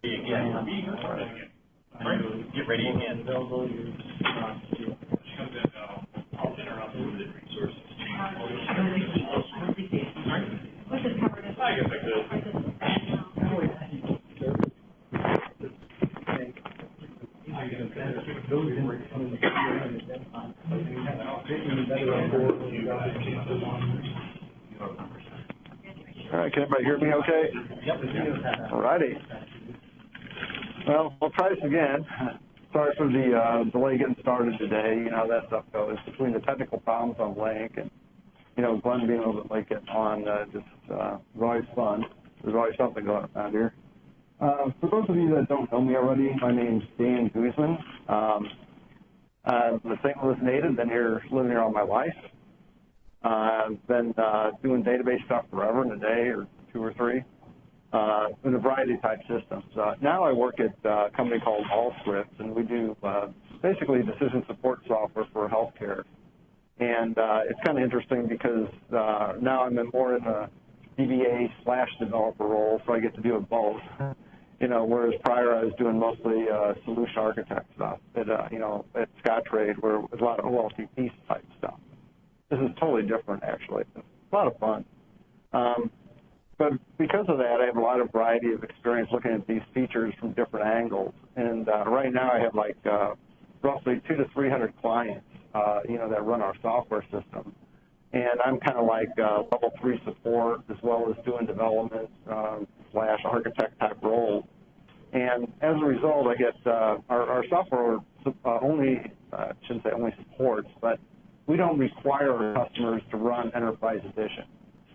Get ready again. All right, can everybody hear me okay? Yep. All righty. Well, we'll try this again. Sorry for the delay getting started today. You know how that stuff goes between the technical problems on Link and, you know, Glenn being a little bit late getting on. It's always fun. There's always something going on here. For those of you that don't know me already, my name's Dan Guzman. I'm a St. Louis native, been here, living here all my life. I've been doing database stuff forever, in a day or two or three, in a variety of type systems. Now I work at a company called Allscripts, and we do basically decision support software for healthcare. And it's kind of interesting because now I'm more in a DBA/developer role, so I get to do it both. You know, whereas prior I was doing mostly solution architect stuff at, you know, at Scottrade, where it was a lot of OLTP type stuff. This is totally different, actually. It's a lot of fun. But because of that, I have a lot of variety of experience looking at these features from different angles. And right now I have like roughly 200 to 300 clients, you know, that run our software system. And I'm kind of like level 3 support as well as doing development / architect type roles. And as a result, I get our software only, shouldn't say only supports, but we don't require our customers to run Enterprise Edition.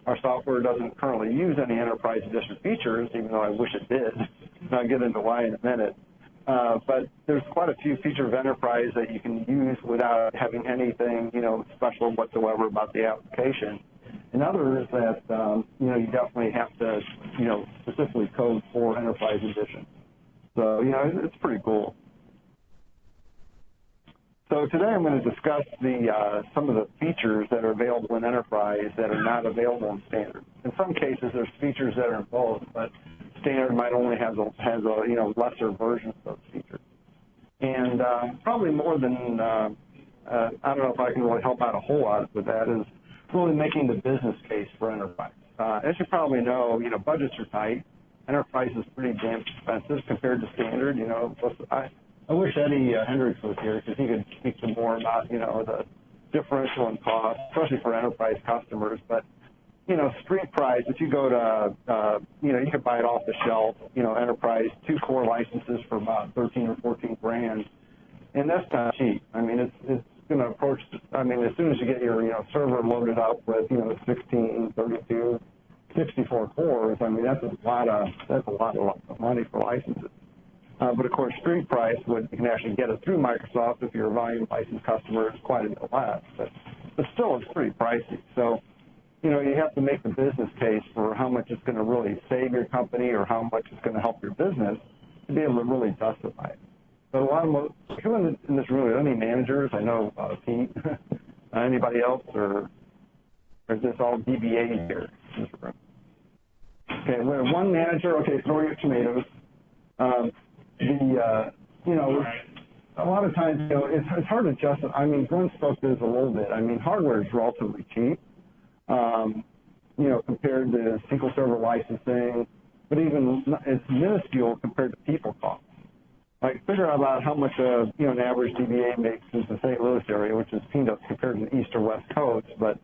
Our software doesn't currently use any Enterprise Edition features, even though I wish it did. And I'll get into why in a minute. But there's quite a few features of Enterprise that you can use without having anything, you know, special whatsoever about the application. And others that, you know, you definitely have to, you know, specifically code for Enterprise Edition. So, you know, it's pretty cool. So today I'm going to discuss some of the features that are available in Enterprise that are not available in Standard. In some cases, there's features that are in both, but Standard might only have a you know, lesser version of those features. And probably more than, I don't know if I can really help out a whole lot with that, is really making the business case for Enterprise. As you probably know, you know, budgets are tight. Enterprise is pretty damn expensive compared to Standard. You know, I wish Eddie Hendricks was here because he could speak to more about, you know, the differential in cost, especially for Enterprise customers. But, you know, street price, if you go to, you know, you can buy it off the shelf, you know, Enterprise, 2 core licenses for about 13 or 14 grand. And that's not cheap. I mean, it's going to approach, I mean, as soon as you get your, you know, server loaded up with, you know, 16, 32, 64 cores, I mean, that's a lot of money for licenses. But of course, street price, you can actually get it through Microsoft if you're a volume license customer, it's quite a bit less. But still, it's pretty pricey. So, you know, you have to make the business case for how much it's going to really save your company or how much it's going to help your business to be able to really justify it. But a lot of who in this room, are any managers? I know Pete. Anybody else, or is this all DBA here in this room? Okay, we have one manager. Okay, throw your tomatoes. You know, a lot of times, you know, it's hard to justify. I mean, Glenn spoke to this a little bit. I mean, hardware is relatively cheap, you know, compared to SQL Server licensing, but even it's minuscule compared to people costs. Like, figure out about how much you know, an average DBA makes in the St. Louis area, which is peanuts compared to the East or West Coast, but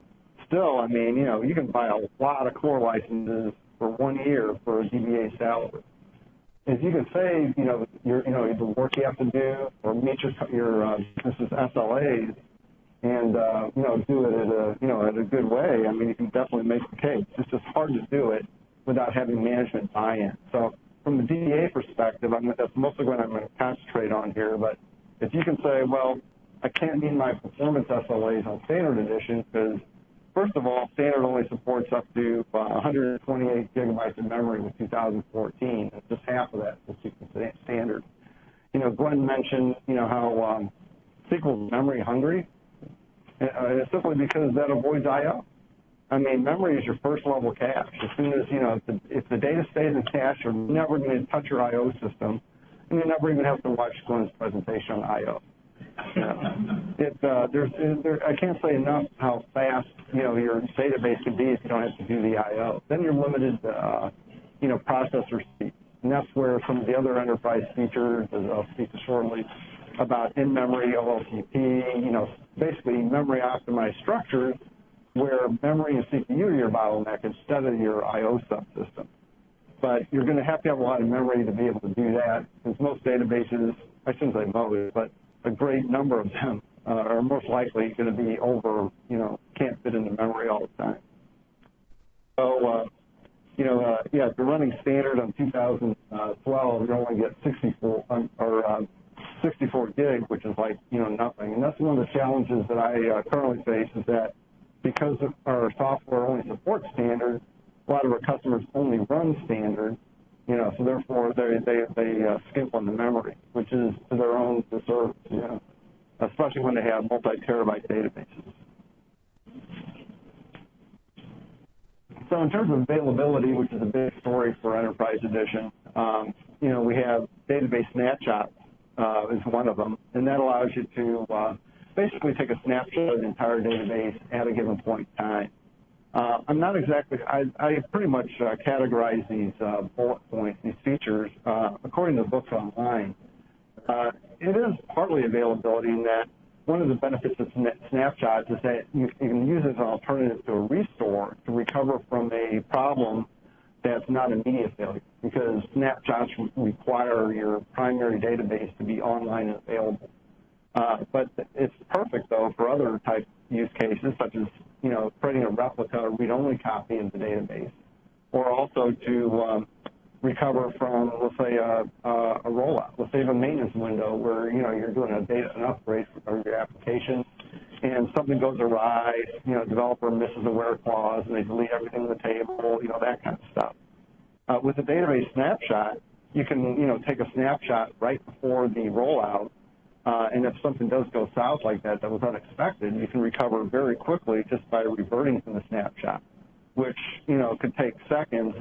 still, I mean, you know, you can buy a lot of core licenses for 1 year for a DBA salary. Is you can save, you know, the work you have to do, or meet your business SLAs, and you know, do it at a, you know, in a good way. I mean, you can definitely make the case. It's just hard to do it without having management buy-in. So from the DBA perspective, that's mostly what I'm going to concentrate on here. But if you can say, well, I can't meet my performance SLAs on Standard Edition because, first of all, Standard only supports up to 128 gigabytes of memory with 2014, and just half of that will keep the Standard. You know, Glenn mentioned, you know, how SQL is memory hungry. And it's simply because that avoids I/O. I mean, memory is your first level cache. As soon as, if the data stays in cache, you're never going to touch your I.O. system, and you never even have to watch Glenn's presentation on I.O. I can't say enough how fast, your database can be if you don't have to do the I.O. Then you're limited to, processor speed. And that's where some of the other enterprise features, as I'll speak to shortly, about in-memory OLTP, basically memory optimized structures where memory and CPU are your bottleneck instead of your I.O. subsystem. But you're going to have a lot of memory to be able to do that, because most databases, I shouldn't say most, but a great number of them are most likely going to be over, can't fit into memory all the time. So, if you're running standard on 2012, you only get 64 gig, which is like, nothing. And that's one of the challenges that I currently face is that because our software only supports standard, a lot of our customers only run standard, so therefore they skimp on the memory, which is to their own disservice, especially when they have multi-terabyte databases. So in terms of availability, which is a big story for Enterprise Edition, we have database snapshots is one of them, and that allows you to basically take a snapshot of the entire database at a given point in time. I'm not exactly, I pretty much categorize these bullet points, these features, according to books online. It is partly availability in that one of the benefits of snapshots is that you can use it as an alternative to a restore to recover from a problem that's not immediate failure, because snapshots require your primary database to be online and available. But it's perfect, though, for other type use cases, such as, creating a replica read-only copy of the database, or also to recover from, let's say, a rollout. Let's say a maintenance window where, you're doing an upgrade for your application, and something goes awry, developer misses a where clause, and they delete everything in the table, that kind of stuff. With a database snapshot, you can, take a snapshot right before the rollout, and if something does go south like that was unexpected, you can recover very quickly just by reverting from the snapshot, which, could take seconds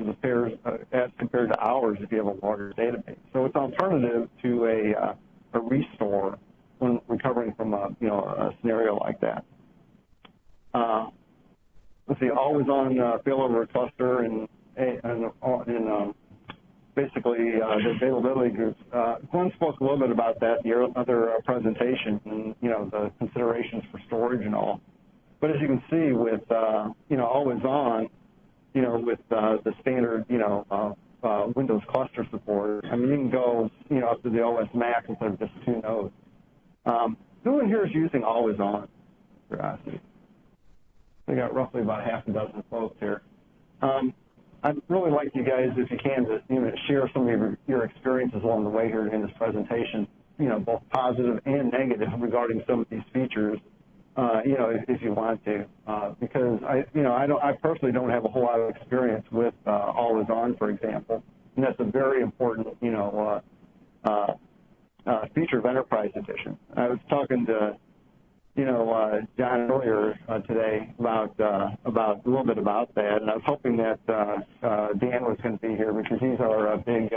as compared to hours if you have a larger database. So it's an alternative to a restore when recovering from a scenario like that. Let's see, always on failover a cluster and basically the availability groups. Glenn spoke a little bit about that in the other presentation, and the considerations for storage and all. But as you can see, with always on, with the standard Windows cluster support, I mean, you can go up to the OS Max instead of just 2 nodes. Who in here is using always on? Curiosity. We got roughly about half a dozen folks here. I'd really like you guys, if you can, to share some of your experiences along the way here in this presentation, both positive and negative regarding some of these features, if you want to, because I personally don't have a whole lot of experience with Always On, for example, and that's a very important, feature of Enterprise Edition. I was talking to John earlier today about a little bit about that, and I was hoping that Dan was going to be here because he's our big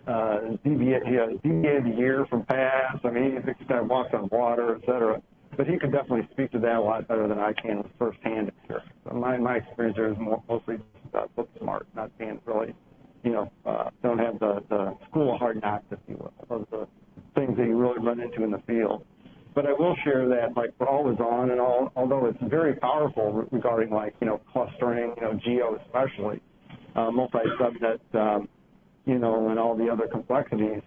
DBA of the year from past. I mean, he kind of walks on water, et cetera. But he could definitely speak to that a lot better than I can firsthand here. So my experience there is mostly book smart, not being really, don't have the school of hard knocks, if you will, of the things that you really run into in the field. But I will share that, like, for Always On, and although it's very powerful regarding, like, clustering, geo especially, multi-subnet, and all the other complexities,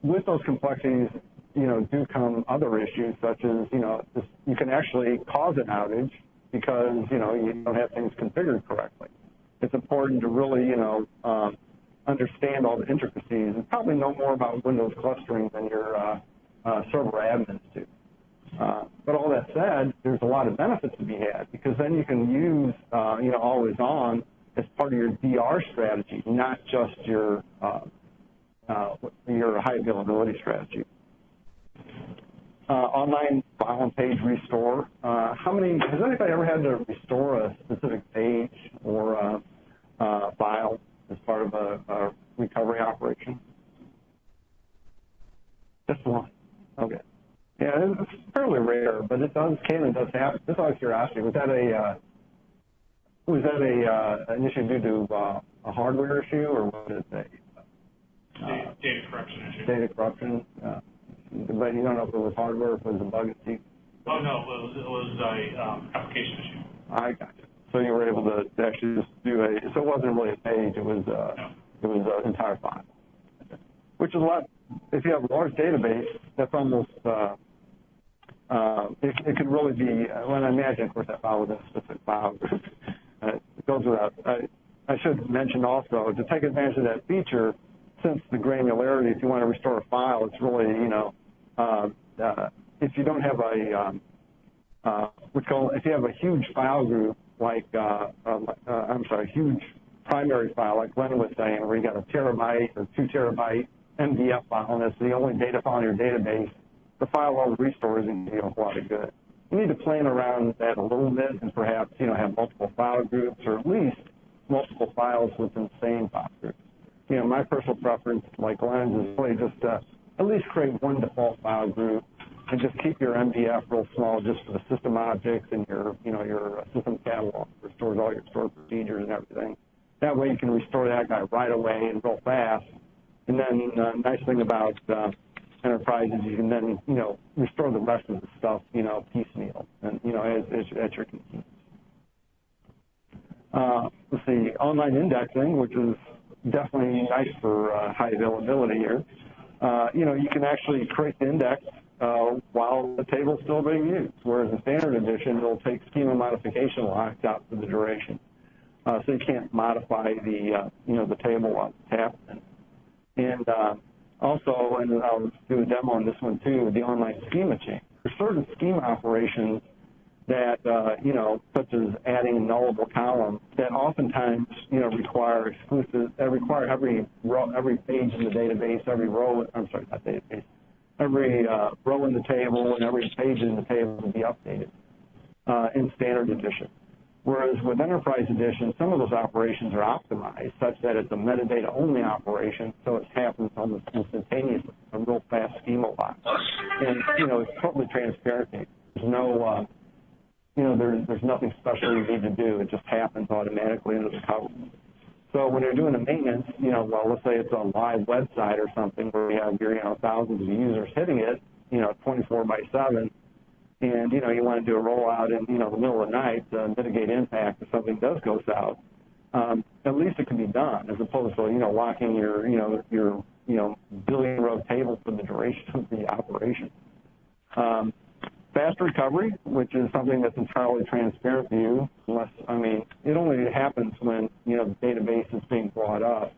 with those complexities, do come other issues such as, you can actually cause an outage because, you don't have things configured correctly. It's important to really, understand all the intricacies and probably know more about Windows clustering than your server admins do. But all that said, there's a lot of benefits to be had because then you can use, Always On as part of your DR strategy, not just your high availability strategy. Online file and page restore. Has anybody ever had to restore a specific page? curiosity, was that an issue due to a hardware issue, or was it a Data corruption issue. data corruption? But you don't know if it was hardware, if it was a bug at SQL? Oh, no, it was a application issue. I got you. So you were able to actually just do so it wasn't really a page, it was an entire file. Which is a lot, if you have a large database, that's almost, it could really be, well, I imagine, of course, that file was in a specific file group. It goes without, I should mention also, to take advantage of that feature, since the granularity, if you want to restore a file, it's really, if you don't have if you have a huge file group, like, huge primary file, like Glenn was saying, where you got a terabyte or 2 terabyte MDF file, and it's the only data file in your database, the file all restores and give you a whole lot of good. You need to plan around that a little bit and perhaps, have multiple file groups or at least multiple files within the same file group. My personal preference, like Glenn's, is really just at least create one default file group and just keep your MDF real small just for the system objects and your system catalog, which stores all your stored procedures and everything. That way you can restore that guy right away and real fast. And then the nice thing about Enterprise is you can then, restore the rest of the stuff, piecemeal and, at your convenience. Let's see, online indexing, which is definitely nice for high availability here. You can actually create the index while the table is still being used, whereas in Standard Edition, it'll take schema modification locks out for the duration. So you can't modify the table while it's happening. And also, and I'll do a demo on this one too, the online schema change. There's certain schema operations that, such as adding a nullable column, that oftentimes, require every page in the database, every row, not database, every row in the table and every page in the table to be updated in Standard Edition. Whereas with Enterprise Edition, some of those operations are optimized such that it's a metadata-only operation, so it happens almost instantaneously, a real fast schema lock. And, it's totally transparent. There's no, there's nothing special you need to do. It just happens automatically under the cover. So when you're doing the maintenance, let's say it's a live website or something where you have your, thousands of users hitting it, 24/7, and, you want to do a rollout in, the middle of the night to mitigate impact if something does go south, at least it can be done as opposed to, locking your billion-row table for the duration of the operation. Fast recovery, which is something that's entirely transparent to you, it only happens when, the database is being brought up.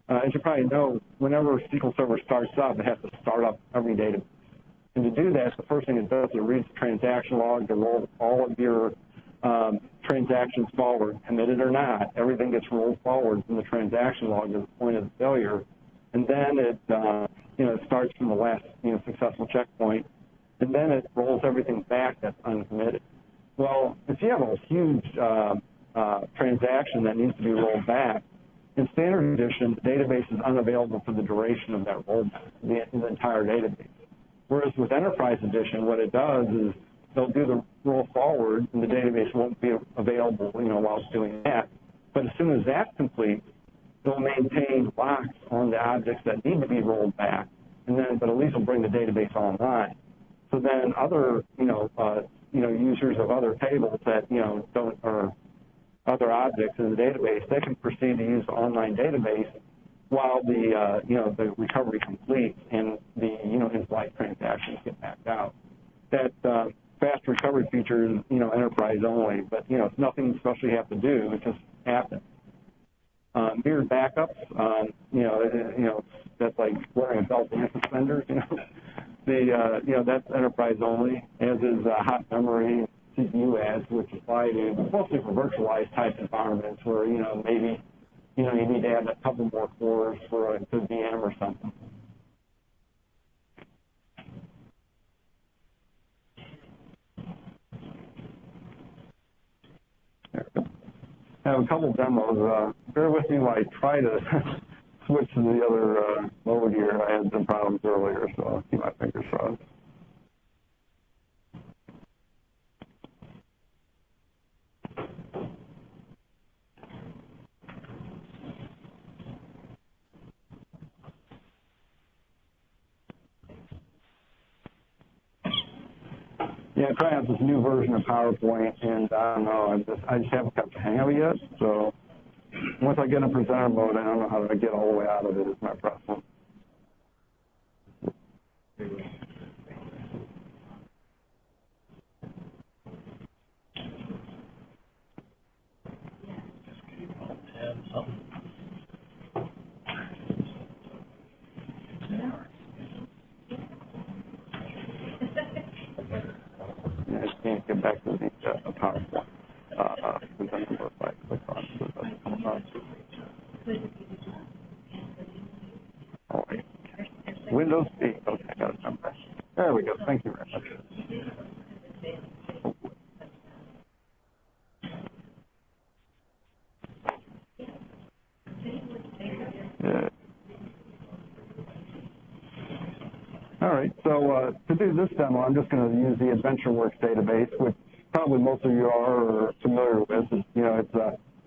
As you probably know, whenever SQL Server starts up, it has to start up every database. And to do that, the first thing it does is it reads the transaction log to roll all of your transactions forward, committed or not. Everything gets rolled forward from the transaction log to the point of the failure. And then it, it starts from the last, successful checkpoint. And then it rolls everything back that's uncommitted. Well, if you have a huge transaction that needs to be rolled back, in Standard Edition, the database is unavailable for the duration of that rollback, the entire database. Whereas with Enterprise Edition, what it does is they'll do the roll forward, and the database won't be available, while it's doing that. But as soon as that's complete, they'll maintain locks on the objects that need to be rolled back, but at least it'll bring the database online. So then other, users of other tables that, or other objects in the database, they can proceed to use the online database while the, the recovery completes and the, in-flight transactions get backed out. That fast recovery feature is, enterprise only, but, it's nothing special you have to do. It just happens. Mirrored backups, that's like wearing a belt and suspenders, that's enterprise only, as is hot memory, CPU adds, which apply to mostly for virtualized type environments where, maybe, you need to add a couple more cores for a VM or something. I have a couple demos. Bear with me while I try to switch to the other mode here. I had some problems earlier, so I'll keep my fingers crossed. Yeah, I'm trying out this new version of PowerPoint, and I don't know, I just haven't got the hang of it yet. So once I get in presenter mode, I don't know how to get all the way out of it. Is my problem. Yeah, I just can't get back to the PowerPoint. Presenter mode if I click on it, so it doesn't come up. Oh, wait. Windows 8. Okay, I got it. There we go. Thank you very much. Yeah. All right, so to do this demo, I'm just going to use the AdventureWorks database, which probably most of you are familiar with.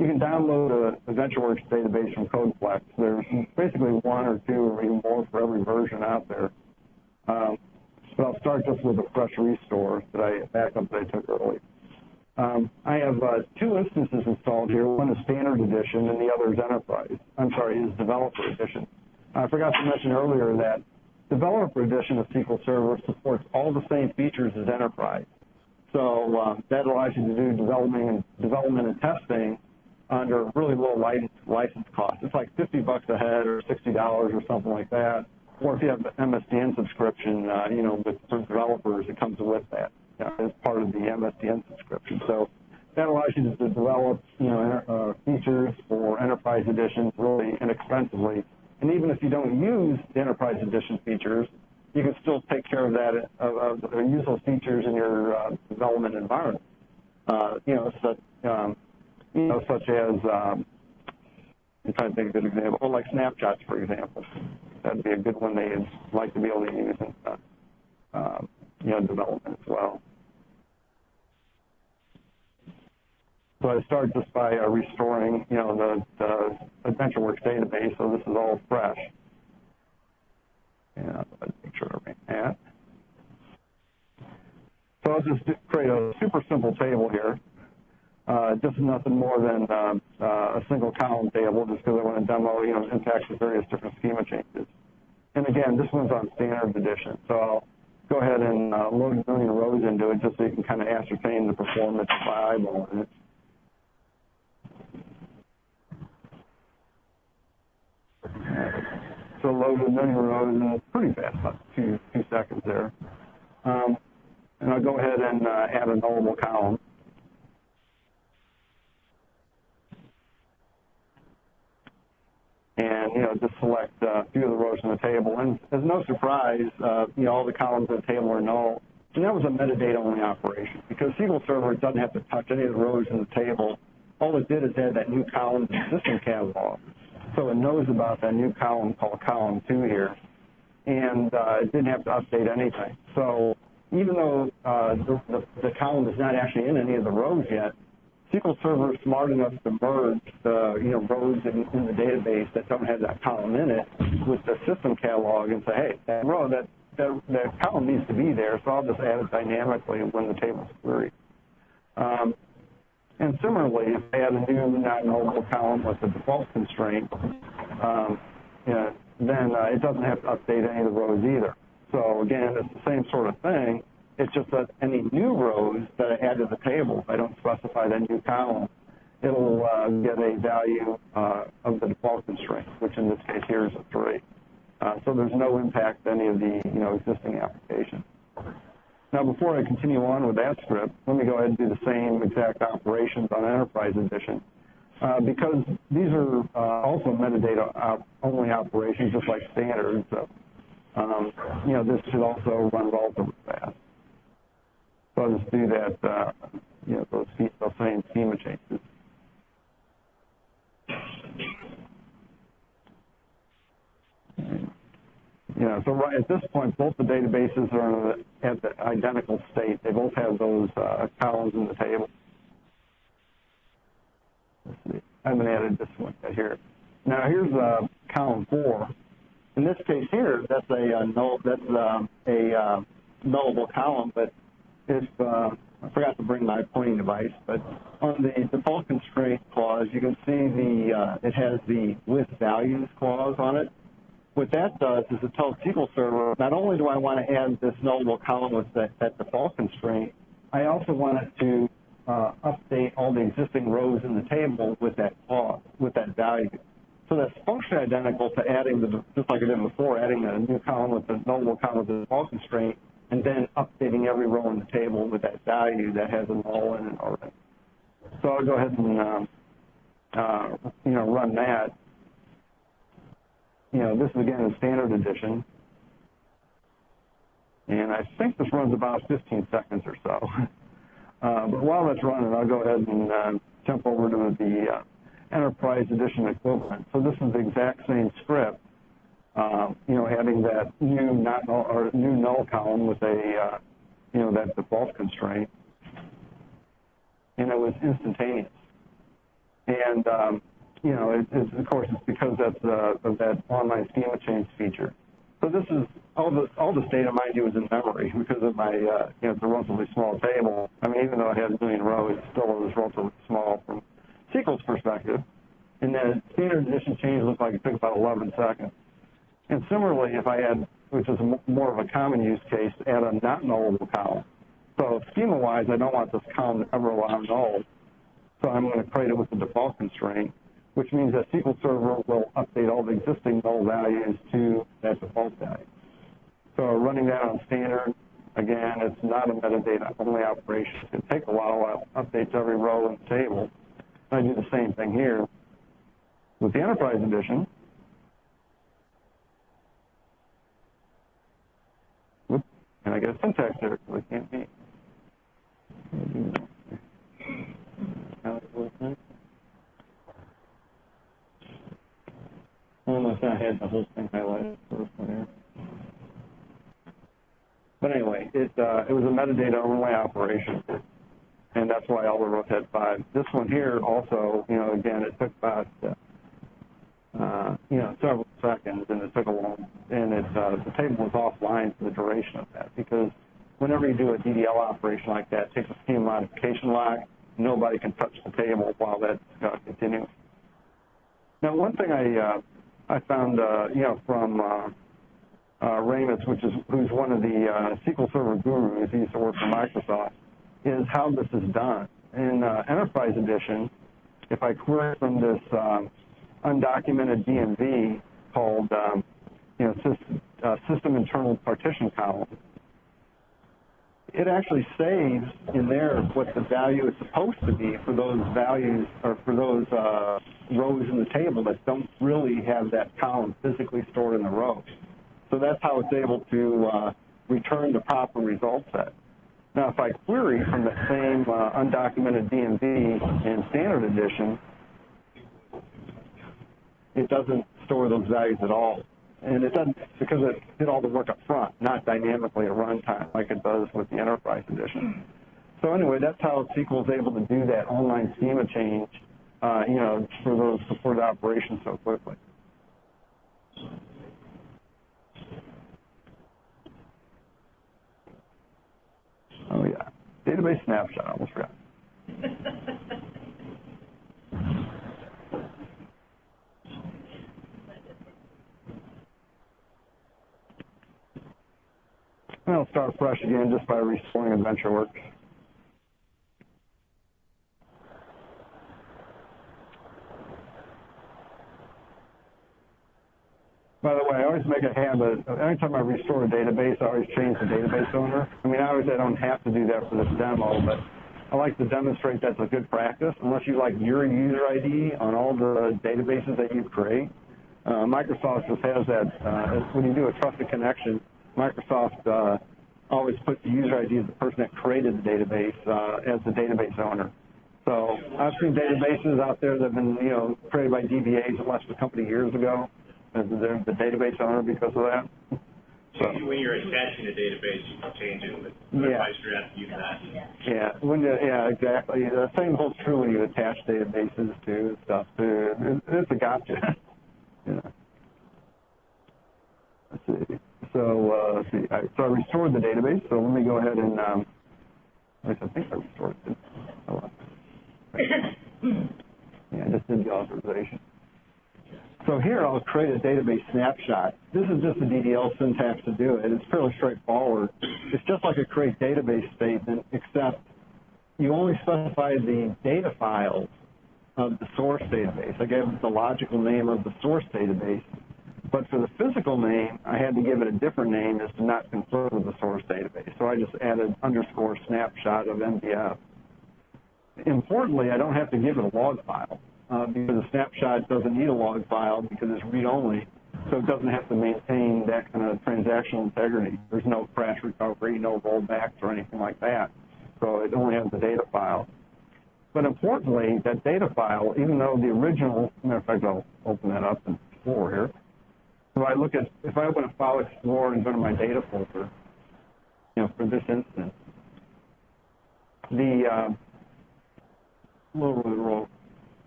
You can download an AdventureWorks database from CodeFlex. There's basically one or two or even more for every version out there. But I'll start just with a fresh restore backup that I took earlier. I have two instances installed here. One is Standard Edition, and the other is is Developer Edition. I forgot to mention earlier that Developer Edition of SQL Server supports all the same features as Enterprise. So that allows you to do development and testing under really low license costs. It's like $50 a head or $60 or something like that. Or if you have the MSDN subscription, for developers, it comes with that as part of the MSDN subscription. So that allows you to develop, features for Enterprise Editions really inexpensively. And even if you don't use the Enterprise Edition features, you can still take care of that, or use those features in your development environment. Such as, I'm trying to think of a good example, like snapshots, for example. That'd be a good one they'd like to be able to use in development as well. So I start just by restoring, the AdventureWorks database. So this is all fresh. And let's make sure to bring that. So I'll just create a super simple table here. Just nothing more than a single column table, just because I want to demo, impacts the various different schema changes. And again, this one's on Standard Edition. So I'll go ahead and load a million rows into it just so you can kind of ascertain the performance by eyeballing it. So load a million rows, and it's pretty fast, about two seconds there. And I'll go ahead and add a nullable column. And, just select a few of the rows in the table. And as no surprise, all the columns in the table are null. And that was a metadata-only operation because SQL Server doesn't have to touch any of the rows in the table. All it did is add that new column to the system catalog. So it knows about that new column called column 2 here. And it didn't have to update anything. So even though the column is not actually in any of the rows yet, SQL Server is smart enough to merge the rows in the database that don't have that column in it with the system catalog and say, hey, that row, that column needs to be there, so I'll just add it dynamically when the table's queried. And similarly, if I add a new non-nullable column with a default constraint, then it doesn't have to update any of the rows either. So again, it's the same sort of thing. It's just that any new rows that I add to the table, if I don't specify that new column, it'll get a value of the default constraint, which in this case here is a 3. So there's no impact to any of the existing applications. Now, before I continue on with that script, let me go ahead and do the same exact operations on Enterprise Edition. Because these are also metadata-only operations, just like standard. So, this should also run relatively fast. So I'll just do that, those same schema changes. So right at this point, both the databases are at the identical state. They both have those columns in the table. Let's see. I haven't added this one here. Now here's column 4. In this case here, that's a nullable column, but if I forgot to bring my pointing device, but on the default constraint clause, you can see it has the with values clause on it. What that does is it tells SQL Server, not only do I want to add this nullable column with that default constraint, I also want it to update all the existing rows in the table with that clause, with that value. So that's functionally identical to adding, just like I did before, adding a new column with the nullable column with the default constraint, and then updating every row in the table with that value that has a null in it already. So I'll go ahead and run that. This is again in standard edition, and I think this runs about 15 seconds or so. But while that's running, I'll go ahead and jump over to the Enterprise Edition equivalent. So this is the exact same script, adding that new null column with a that default constraint, and it was instantaneous. And of course, it's because of that online schema change feature. So this is all this data, mind you, is in memory because of my it's a relatively small table. I mean, even though it has a million rows, it still was relatively small from SQL's perspective. And then standard edition change looked like it took about 11 seconds. And similarly, if I add, which is more of a common use case, add a not nullable column. So schema-wise, I don't want this column to ever allow null. So I'm going to create it with the default constraint, which means that SQL Server will update all the existing null values to that default value. So running that on standard, again, it's not a metadata-only operation. It's going to take a while to update every row in the table. I do the same thing here. With the Enterprise Edition, whoops, and I get a syntax error, so it can't be. Almost I had the whole thing highlighted first one here. But anyway, it was a metadata-only operation, and that's why all the rows had 5. This one here also, again, it took about several seconds, and it took a long, and the table was offline for the duration of that, because whenever you do a DDL operation like that, it takes a schema modification lock. Nobody can touch the table while that's continuing. Now, one thing I found, from Ramus, who's one of the SQL Server gurus, he used to work for Microsoft, is how this is done. In Enterprise Edition, if I query from this undocumented DMV called System Internal Partition Column, it actually saves in there what the value is supposed to be for those values or for those rows in the table that don't really have that column physically stored in the rows. So that's how it's able to return the proper result set. Now, if I query from the same undocumented DMV in Standard Edition, it doesn't store those values at all. And it doesn't, because it did all the work up front, not dynamically at runtime like it does with the Enterprise Edition. So anyway, that's how SQL is able to do that online schema change, for those supported operations so quickly. Oh yeah, database snapshot, I almost forgot. And I'll start fresh again just by restoring AdventureWorks. By the way, I always make a habit, anytime I restore a database, I always change the database owner. I mean, I don't have to do that for this demo, but I like to demonstrate that's a good practice. Unless you like your user ID on all the databases that you create, Microsoft just has that. When you do a trusted connection, Microsoft always puts the user ID of the person that created the database as the database owner. So I've seen databases out there that have been, created by DBAs that left the company years ago. They're the database owner because of that. So when you're attaching a database, you can change it with Advisor after you that. Yeah, exactly. The same holds true when you attach databases to stuff too. It's a gotcha. Let's see. So I restored the database. So let me go ahead and At least I think I restored it. Oh, yeah, I just did the authorization. So here I'll create a database snapshot. This is just the DDL syntax to do it. It's fairly straightforward. It's just like a create database statement, except you only specify the data files of the source database. I gave it the logical name of the source database, but for the physical name, I had to give it a different name as to not conflict with the source database. So I just added underscore snapshot of MDF. Importantly, I don't have to give it a log file because the snapshot doesn't need a log file because it's read-only, so it doesn't have to maintain that kind of transactional integrity. There's no crash recovery, no rollbacks or anything like that. So it only has the data file. But importantly, that data file, even though the original, matter of fact, I'll open that up in Explorer here. So if I open a File Explorer and go to my data folder, for this instance,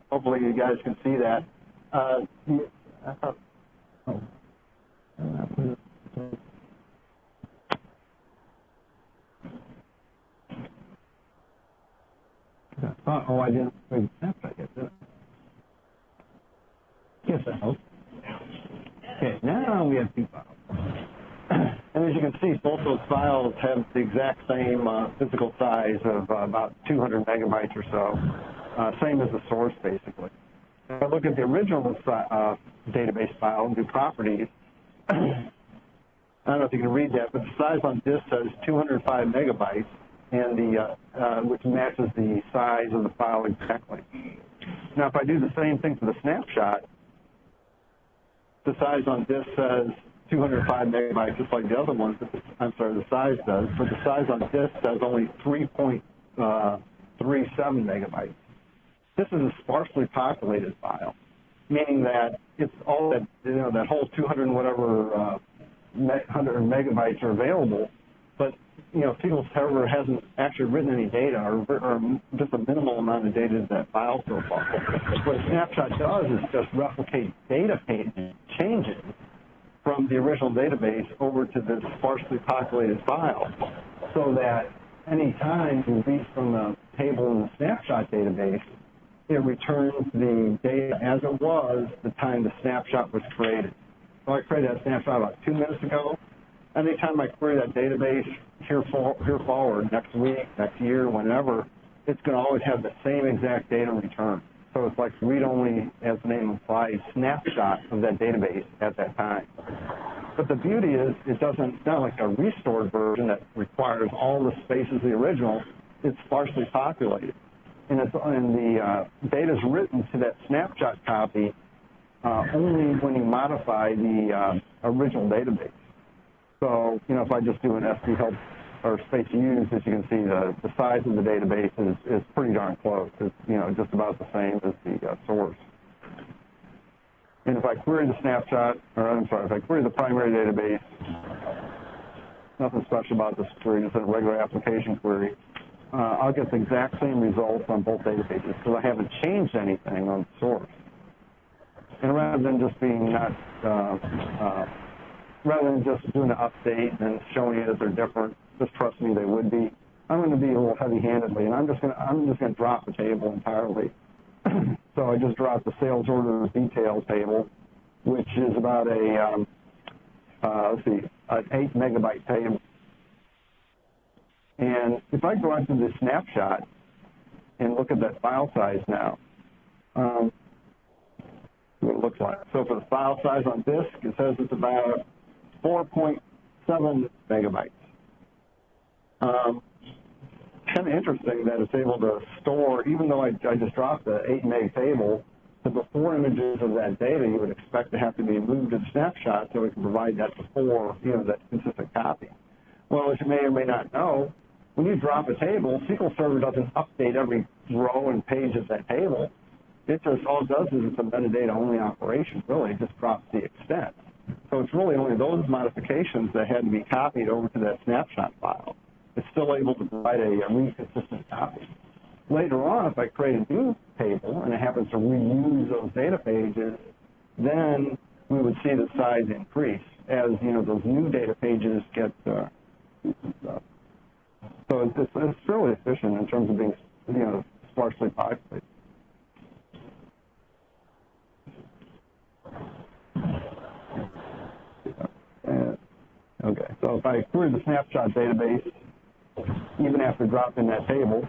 hopefully you guys can see that. I didn't read Snapshot yet, did I? Yes, I hope. Okay, now we have two files. And as you can see, both those files have the exact same physical size of about 200 megabytes or so, same as the source, basically. If I look at the original database file and do properties, I don't know if you can read that, but the size on disk says 205 megabytes, and which matches the size of the file exactly. Now, if I do the same thing for the snapshot, the size on disk says 205 megabytes, just like the other ones. I'm sorry, the size does, but the size on disk says only 3.37 megabytes. This is a sparsely populated file, meaning that it's all that that whole 200 and whatever 100 megabytes are available, but SQL Server hasn't actually written any data or just a minimal amount of data to that file so far. What a snapshot does is just replicate data changes from the original database over to this sparsely populated file, so that any time you read from the table in the snapshot database, it returns the data as it was the time the snapshot was created. So I created that snapshot about 2 minutes ago. Anytime I query that database here forward, next week, next year, whenever, it's going to always have the same exact data return. So it's like read-only, as the name implies, snapshot of that database at that time. But the beauty is it's not like a restored version that requires all the space as the original. It's sparsely populated. And the data is written to that snapshot copy only when you modify the original database. So, if I just do an SD help or space used, as you can see, the size of the database is pretty darn close. It's, just about the same as the source. And if I query the snapshot, if I query the primary database, nothing special about this query, just a regular application query, I'll get the exact same results on both databases because I haven't changed anything on the source. And rather than just being rather than just doing an update and showing you that they're different, just trust me, they would be. I'm going to be a little heavy-handedly, and I'm just going to drop the table entirely. So I just dropped the sales order details table, which is about an 8 megabyte table. And if I go into the snapshot and look at that file size now, what it looks like. So for the file size on disk, it says it's about 4.7 megabytes. Kind of interesting that it's able to store, even though I just dropped the 8 meg table, the before images of that data you would expect to have to be moved to the snapshot so it can provide that before, that consistent copy. Well, as you may or may not know, when you drop a table, SQL Server doesn't update every row and page of that table. It just, all it does is it's a metadata-only operation, really. It just drops the extent. So it's really only those modifications that had to be copied over to that snapshot file. It's still able to provide a consistent copy. Later on, if I create a new table and it happens to reuse those data pages, then we would see the size increase as those new data pages get So it's fairly efficient in terms of being, sparsely populated. Okay, so if I query the snapshot database, even after dropping that table,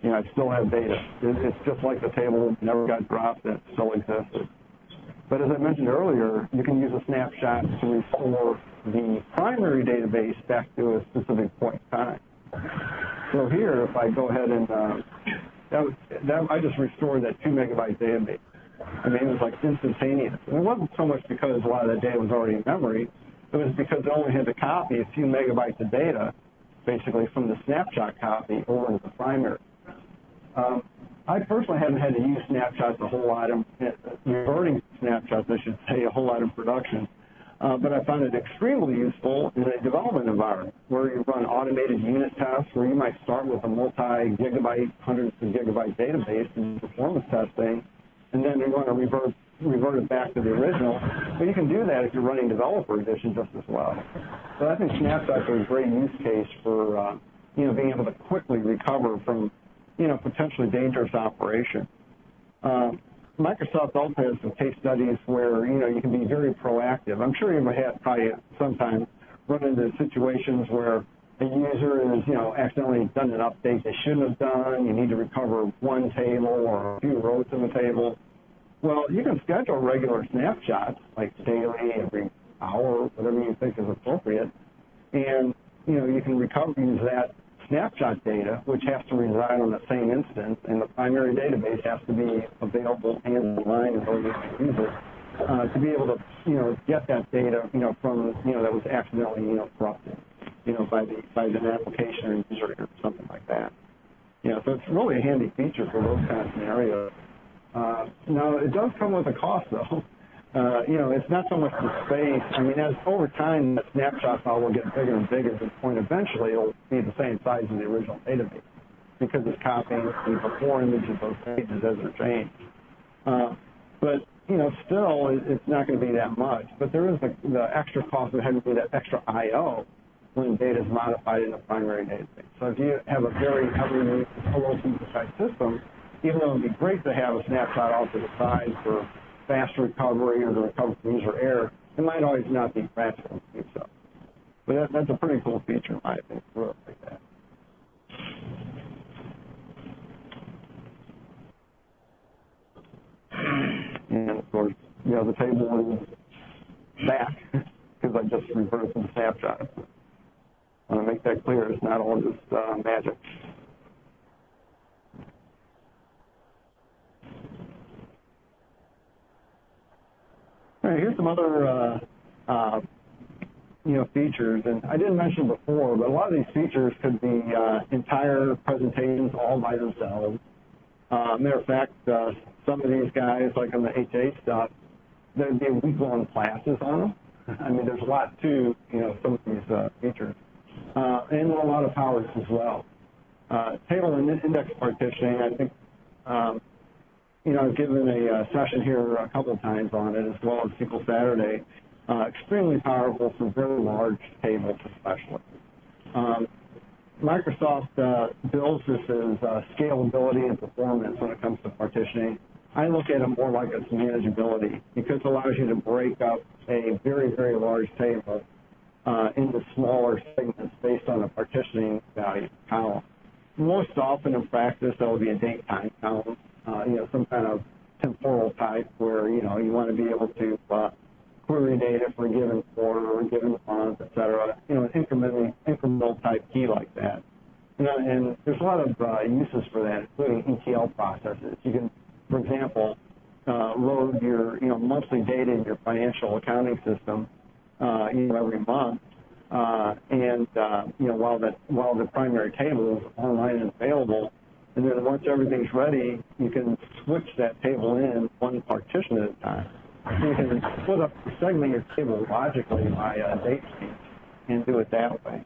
I still have data. It's just like the table never got dropped, it still existed. But as I mentioned earlier, you can use a snapshot to restore the primary database back to a specific point in time. So here, if I go ahead and, I just restored that 2 megabyte database. I mean, it was like instantaneous. And it wasn't so much because a lot of the data was already in memory. It was because it only had to copy a few megabytes of data, basically from the snapshot copy over to the primary. I personally haven't had to use snapshots a whole lot, reverting snapshots, I should say, a whole lot in production. But I found it extremely useful in a development environment where you run automated unit tests, where you might start with a multi-gigabyte, hundreds of gigabyte database and performance testing, and then you want to revert it back to the original. But you can do that if you're running developer edition just as well. So I think snapshots are a great use case for being able to quickly recover from potentially dangerous operation. Microsoft also has some case studies where you can be very proactive. I'm sure you've had probably sometime run into situations where a user has accidentally done an update they shouldn't have done. You need to recover one table or a few rows in the table. Well, you can schedule regular snapshots, like daily, every hour, whatever you think is appropriate, and you can use that snapshot data, which has to reside on the same instance, and the primary database has to be available and online in order to use it, to be able to get that data from that was accidentally corrupted by an application or user or something like that. So it's really a handy feature for those kind of scenarios. Now, it does come with a cost, though. It's not so much the space. I mean, as over time, the snapshot file will get bigger and bigger to the point eventually it'll be the same size as the original database because it's copying the before image of those pages as they're changed. But, still, it's not going to be that much. But there is the extra cost of having to do that extra I/O when data is modified in the primary database. So if you have a very heavily low-synthesized system, even though it would be great to have a snapshot off to the side for fast recovery or to recover from user error, it might always not be practical to do so. But that's a pretty cool feature, in my opinion, for like that. And, of course, the table is back because I just reverted some snapshots. I want to make that clear. It's not all just magic. All right, here's some other features, and I didn't mention before, but a lot of these features could be entire presentations all by themselves. Matter of fact, some of these guys, like on the HA stuff, there'd be week-long classes on them. I mean, there's a lot to some of these features, and a lot of powers as well. Table and index partitioning, I think. I've given a session here a couple of times on it, as well as SQL Saturday. Extremely powerful for very large tables, especially. Microsoft bills this as scalability and performance when it comes to partitioning. I look at it more like it's manageability because it allows you to break up a very, very large table into smaller segments based on a partitioning value column. Most often in practice, that will be a date-time column. Some kind of temporal type where, you want to be able to query data for a given quarter or a given month, et cetera, an incremental type key like that. And there's a lot of uses for that, including ETL processes. You can, for example, load your, monthly data in your financial accounting system, every month. While the primary table is online and available, and then once everything's ready, you can switch that table in one partition at a time. So you can segment your table logically by date range and do it that way.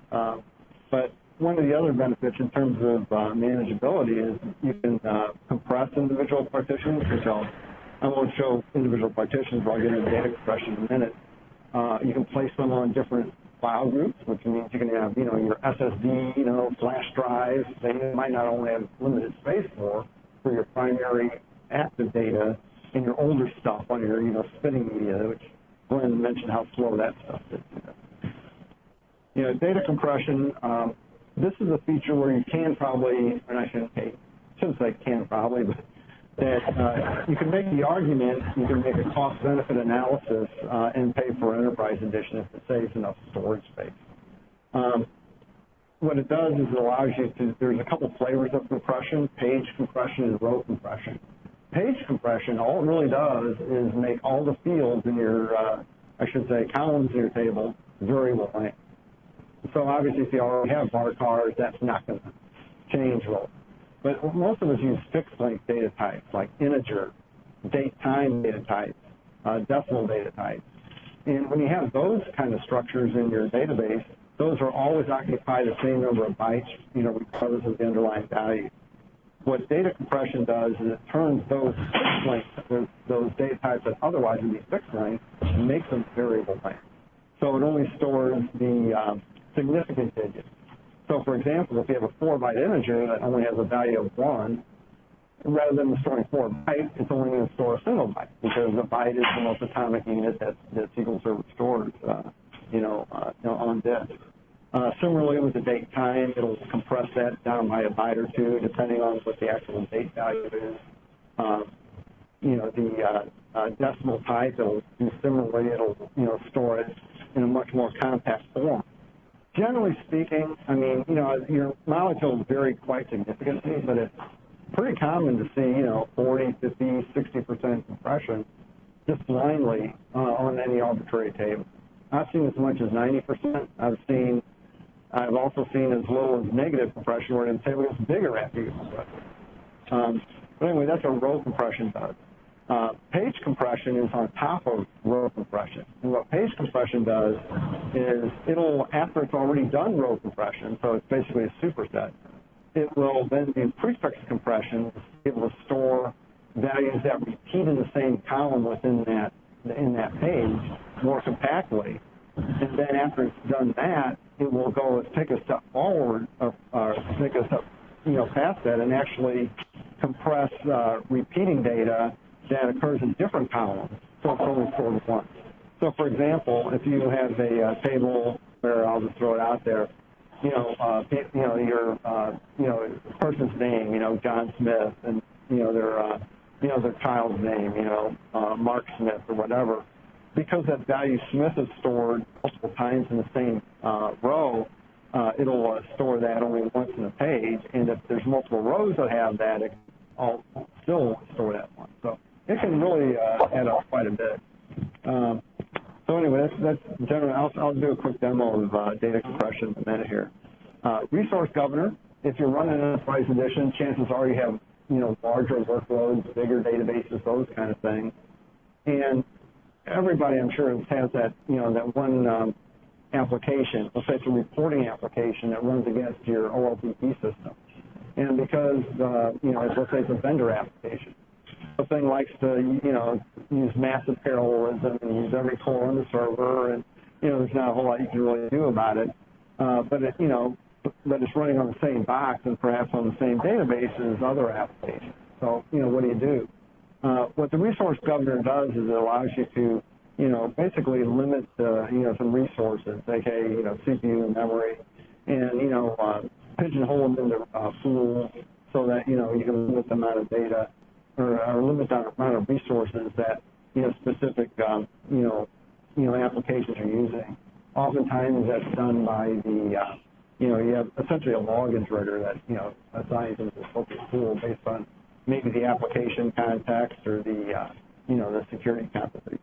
But one of the other benefits in terms of manageability is you can compress individual partitions, which I won't show individual partitions, but I'll get into data compression in a minute. You can place them on different file groups, which means you can have, your SSD, flash drives. They might not only have limited space for your primary active data and your older stuff on your, spinning media, which Glenn mentioned how slow that stuff is. Data compression, this is a feature where you can probably, and I shouldn't say can probably, but that you can make the argument, you can make a cost-benefit analysis and pay for Enterprise Edition if it saves enough storage space. What it does is it allows you to, there's a couple flavors of compression, page compression and row compression. Page compression, all it really does is make all the fields in your, columns in your table variable length. So obviously if you already have bar cars, that's not going to change well. But most of us use fixed length data types like integer, date time data types, decimal data types. And when you have those kind of structures in your database, those are always occupy the same number of bytes, regardless of the underlying value. What data compression does is it turns those fixed lengths, those data types that otherwise would be fixed length, and makes them variable length. So it only stores the significant digits. So, for example, if you have a 4-byte integer that only has a value of 1, rather than storing 4 bytes, it's only going to store a single byte because the byte is the most atomic unit that SQL Server stores, on disk. Similarly, with the date time, it'll compress that down by a byte or two, depending on what the actual date value is. The decimal type, it'll do similarly. It'll, store it in a much more compact form. Generally speaking, your molecules vary quite significantly, but it's pretty common to see, 40, 50, 60% compression just blindly on any arbitrary table. I've seen as much as 90%. I've also seen as low as negative compression where the table gets bigger after you compress it. But anyway, that's what row compression does. Page compression is on top of row compression. And what page compression does is it'll, after it's already done row compression, so it's basically a superset, it will then do prefix compression to be able to store values that repeat in the same column within that page more compactly. And then after it's done that, it will go take a step forward or take a step past that and actually compress repeating data that occurs in different columns, so it's only stored once. So, for example, if you have a table where I'll just throw it out there, your person's name, John Smith, and their child's name, Mark Smith or whatever. Because that value Smith is stored multiple times in the same row, it'll store that only once in a page, and if there's multiple rows that have that, it still store that once. So it can really add up quite a bit. So anyway, that's generally. I'll do a quick demo of data compression in a minute here. Resource governor. If you're running an Enterprise Edition, chances are you have larger workloads, bigger databases, those kind of things. And everybody, I'm sure, has that that one application. Let's say it's a reporting application that runs against your OLTP system. And because let's say it's a vendor application. The thing likes to, use massive parallelism and use every core on the server, and, there's not a whole lot you can really do about it. But it's running on the same box and perhaps on the same database as other applications. So, what do you do? What the resource governor does is it allows you to, basically limit, some resources, aka, CPU and memory, and, pigeonhole them into pools so that, you can limit the amount of data or limit the amount of resources that specific applications are using. Oftentimes that's done by the you have essentially a login trigger that assigns them to a focus pool based on maybe the application context or the security competency.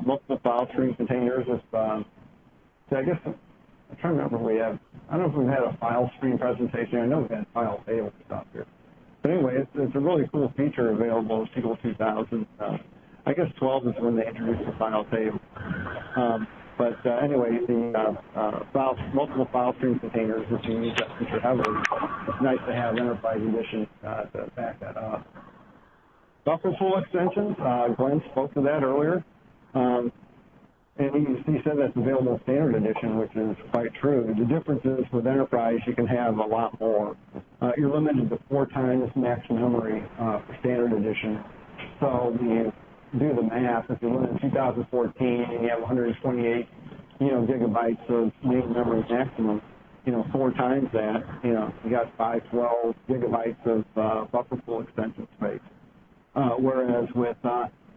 Multiple file stream containers. I guess I'm trying to remember if we have. I don't know if we've had a file stream presentation. I know we've had file table stuff here. But anyway, it's a really cool feature available in SQL 2000. I guess 12 is when they introduced the file table. But anyway, the multiple file stream containers, if you use that feature heavily, it's nice to have Enterprise Edition to back that up. Buffer pool extensions, Glenn spoke to that earlier. And he said that's available standard edition, which is quite true. The difference is with enterprise, you can have a lot more. You're limited to 4 times max memory for standard edition. So when you do the math, if you're in 2014 and you have 128, gigabytes of main memory maximum, 4 times that, you got 512 gigabytes of buffer pool extension space. Whereas with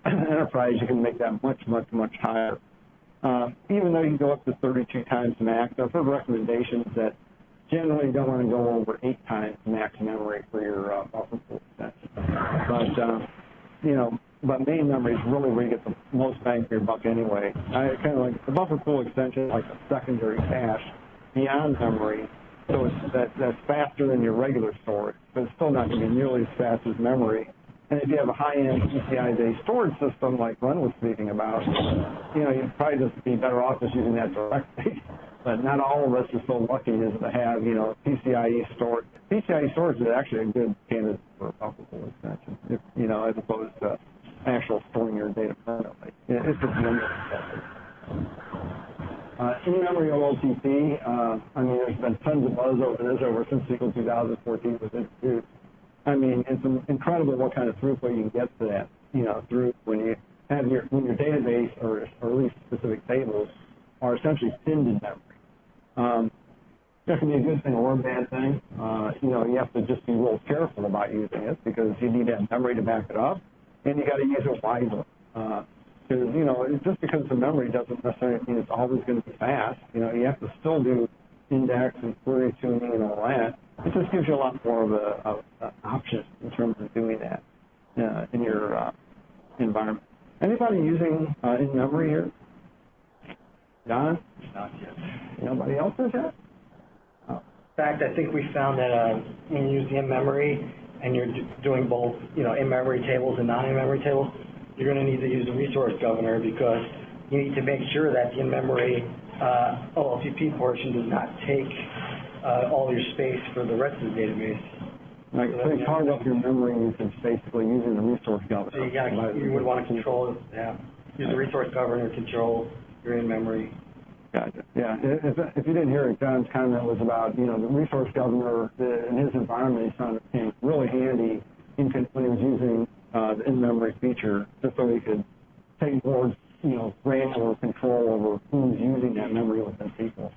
enterprise, you can make that much, much, much higher. Even though you can go up to 32 times max, I've heard recommendations that generally you don't want to go over 8 times max memory for your buffer pool extension. But main memory is really where you get the most bang for your buck anyway. I kind of like the buffer pool extension, like a secondary cache beyond memory, so that's faster than your regular storage, but it's still not going to be nearly as fast as memory. And if you have a high-end PCI-based storage system like Glenn was speaking about, you'd probably just be better off just using that directly. But not all of us are so lucky as to have, PCIe storage. PCIe storage is actually a good candidate for a buffer pool extension, as opposed to actual storing your data permanently. It's just limited. In-memory OLTP, there's been tons of buzz over this since SQL 2014 was introduced. It's incredible what kind of throughput you can get to that, through when you have your database or at least specific tables are essentially pinned in memory. That can be a good thing or a bad thing. You have to just be real careful about using it because you need to have memory to back it up, and you got to use it wisely. Because just because the memory doesn't necessarily mean it's always going to be fast. You have to still do index and query tuning and all that. It just gives you a lot more of an option in terms of doing that in your environment. Anybody using in-memory here? Don? Not yet. Nobody else is yet? In fact, I think we found that when you use the in-memory and you're doing both, in-memory tables and non-in-memory tables, you're going to need to use the resource governor because you need to make sure that the in-memory OLTP portion does not take all your space for the rest of the database. Right, so you carve up your memory usage basically using the resource governor. So you would want to control it, use the resource governor to control your in-memory. Gotcha. Yeah, if you didn't hear it, John's comment was about, the resource governor in his environment, he found it came really handy when he was using the in-memory feature, just so he could take more, granular control over who's using that memory within SQL.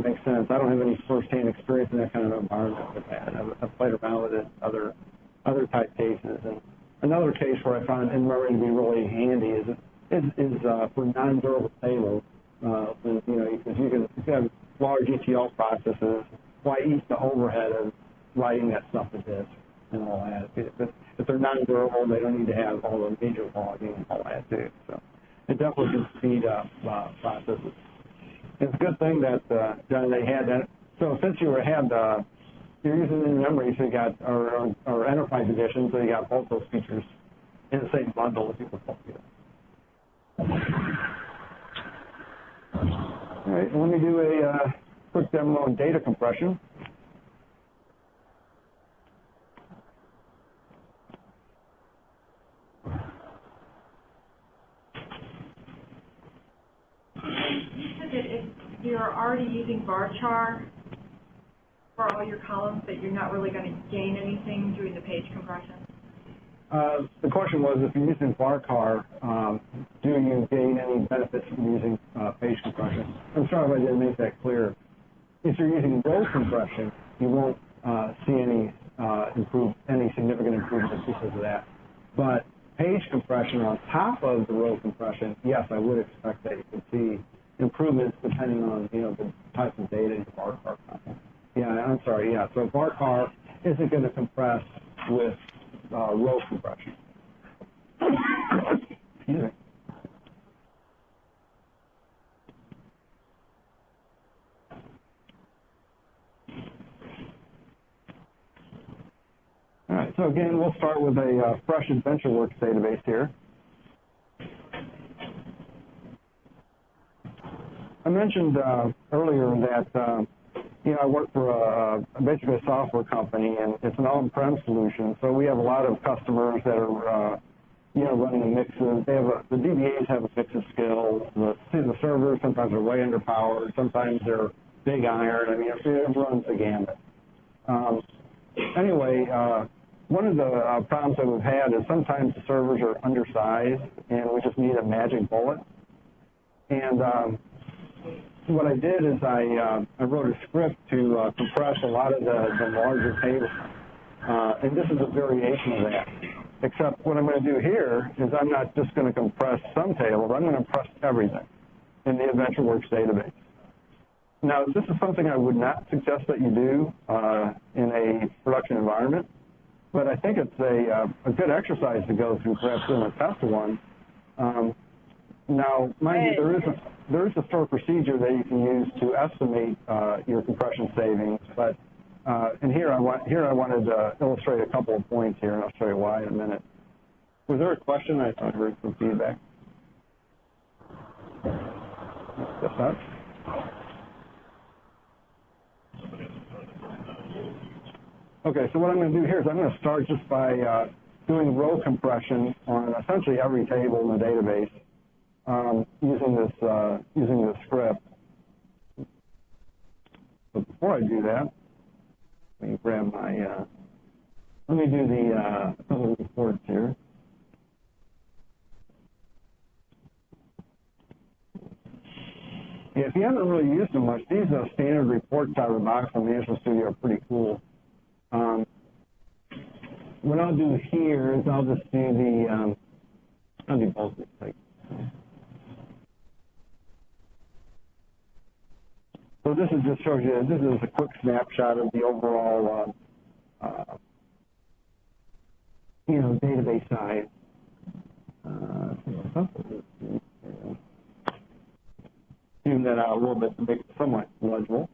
Makes sense. I don't have any first-hand experience in that kind of environment with that. I've played around with it other type cases. And another case where I found in-memory to be really handy is for non-durable tables. Because you have large ETL processes, why eat the overhead of writing that stuff to disk and all that? If they're non-durable, they don't need to have all the major logging and all that too. So it definitely can speed up processes. It's a good thing that John, they had that. So since you're using in-memory, so you got our enterprise edition, so you got both those features in the same bundle if you can do it. All right, let me do a quick demo on data compression. You said that if you're already using varchar for all your columns, that you're not really going to gain anything doing the page compression? The question was, if you're using varchar, do you gain any benefits from using page compression? I'm sorry if I didn't make that clear. If you're using row compression, you won't see any significant improvements because of that. But page compression on top of the row compression, yes, I would expect that you can see improvements depending on the type of data in varchar content. Yeah, I'm sorry. Yeah, so varchar isn't going to compress with row compression. Excuse me. All right, so again, we'll start with a fresh AdventureWorks database here. I mentioned earlier that I work for basically a software company, and it's an on-prem solution. So we have a lot of customers that are running a mixes. The DBAs have a mix of skills. The servers sometimes are way underpowered. Sometimes they're big iron. I mean, it runs the gamut. Anyway, one of the problems that we've had is sometimes the servers are undersized, and we just need a magic bullet. And what I did is I wrote a script to compress a lot of the larger tables. And this is a variation of that. Except what I'm going to do here is I'm not just going to compress some tables. I'm going to compress everything in the AdventureWorks database. Now, this is something I would not suggest that you do in a production environment, but I think it's a good exercise to go through, perhaps in a test one. Now, mind you, there is a store procedure that you can use to estimate your compression savings, but and here I wanted to illustrate a couple of points here, and I'll show you why in a minute. Was there a question? I thought I heard some feedback. Yes, sir. Okay, so what I'm going to do here is I'm going to start just by doing row compression on essentially every table in the database using this script. But before I do that, let me grab my let me do the couple of reports here. If you haven't really used them much, these standard reports out of the box from Management Studio are pretty cool. What I'll do here is I'll just do the, I'll do both. So this is just shows you, this is a quick snapshot of the overall, database size. Zoom that out a little bit to make it somewhat legible.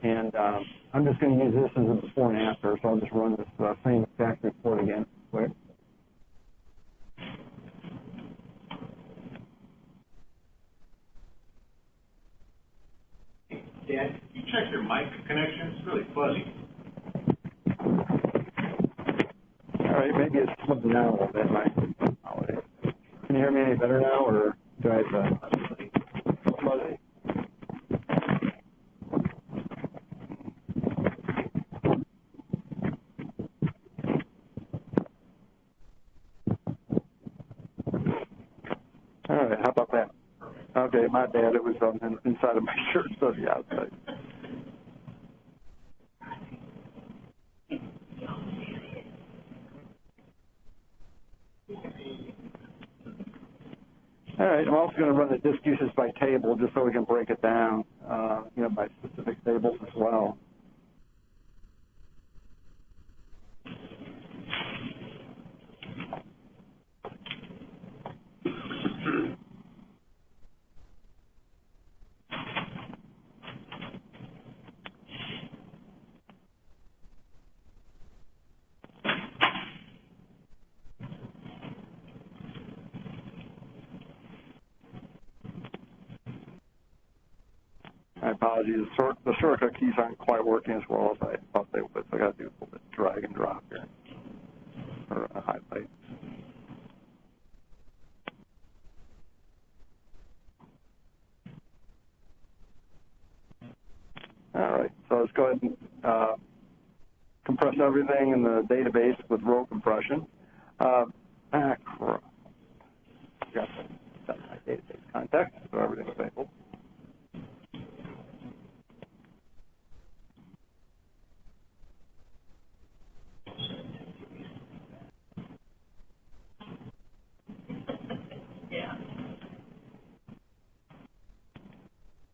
And I'm just going to use this as a before and after, so I'll just run this same exact report again quick. Dan, you check your mic connection? It's really fuzzy. All right, maybe it's slipping down a little bit. Can you hear me any better now, or do I have fuzzy? All right, how about that? Okay, my bad. It was on the inside of my shirt, so the outside. All right, I'm also going to run the disk usage by table just so we can break it down, by specific tables as well. My apologies, the shortcut keys aren't quite working as well as I thought they would, so I got to do a little bit of drag and drop here, or a highlight. All right, so let's go ahead and compress everything in the database with row compression. Macro. Got my database context, so everything's labeled.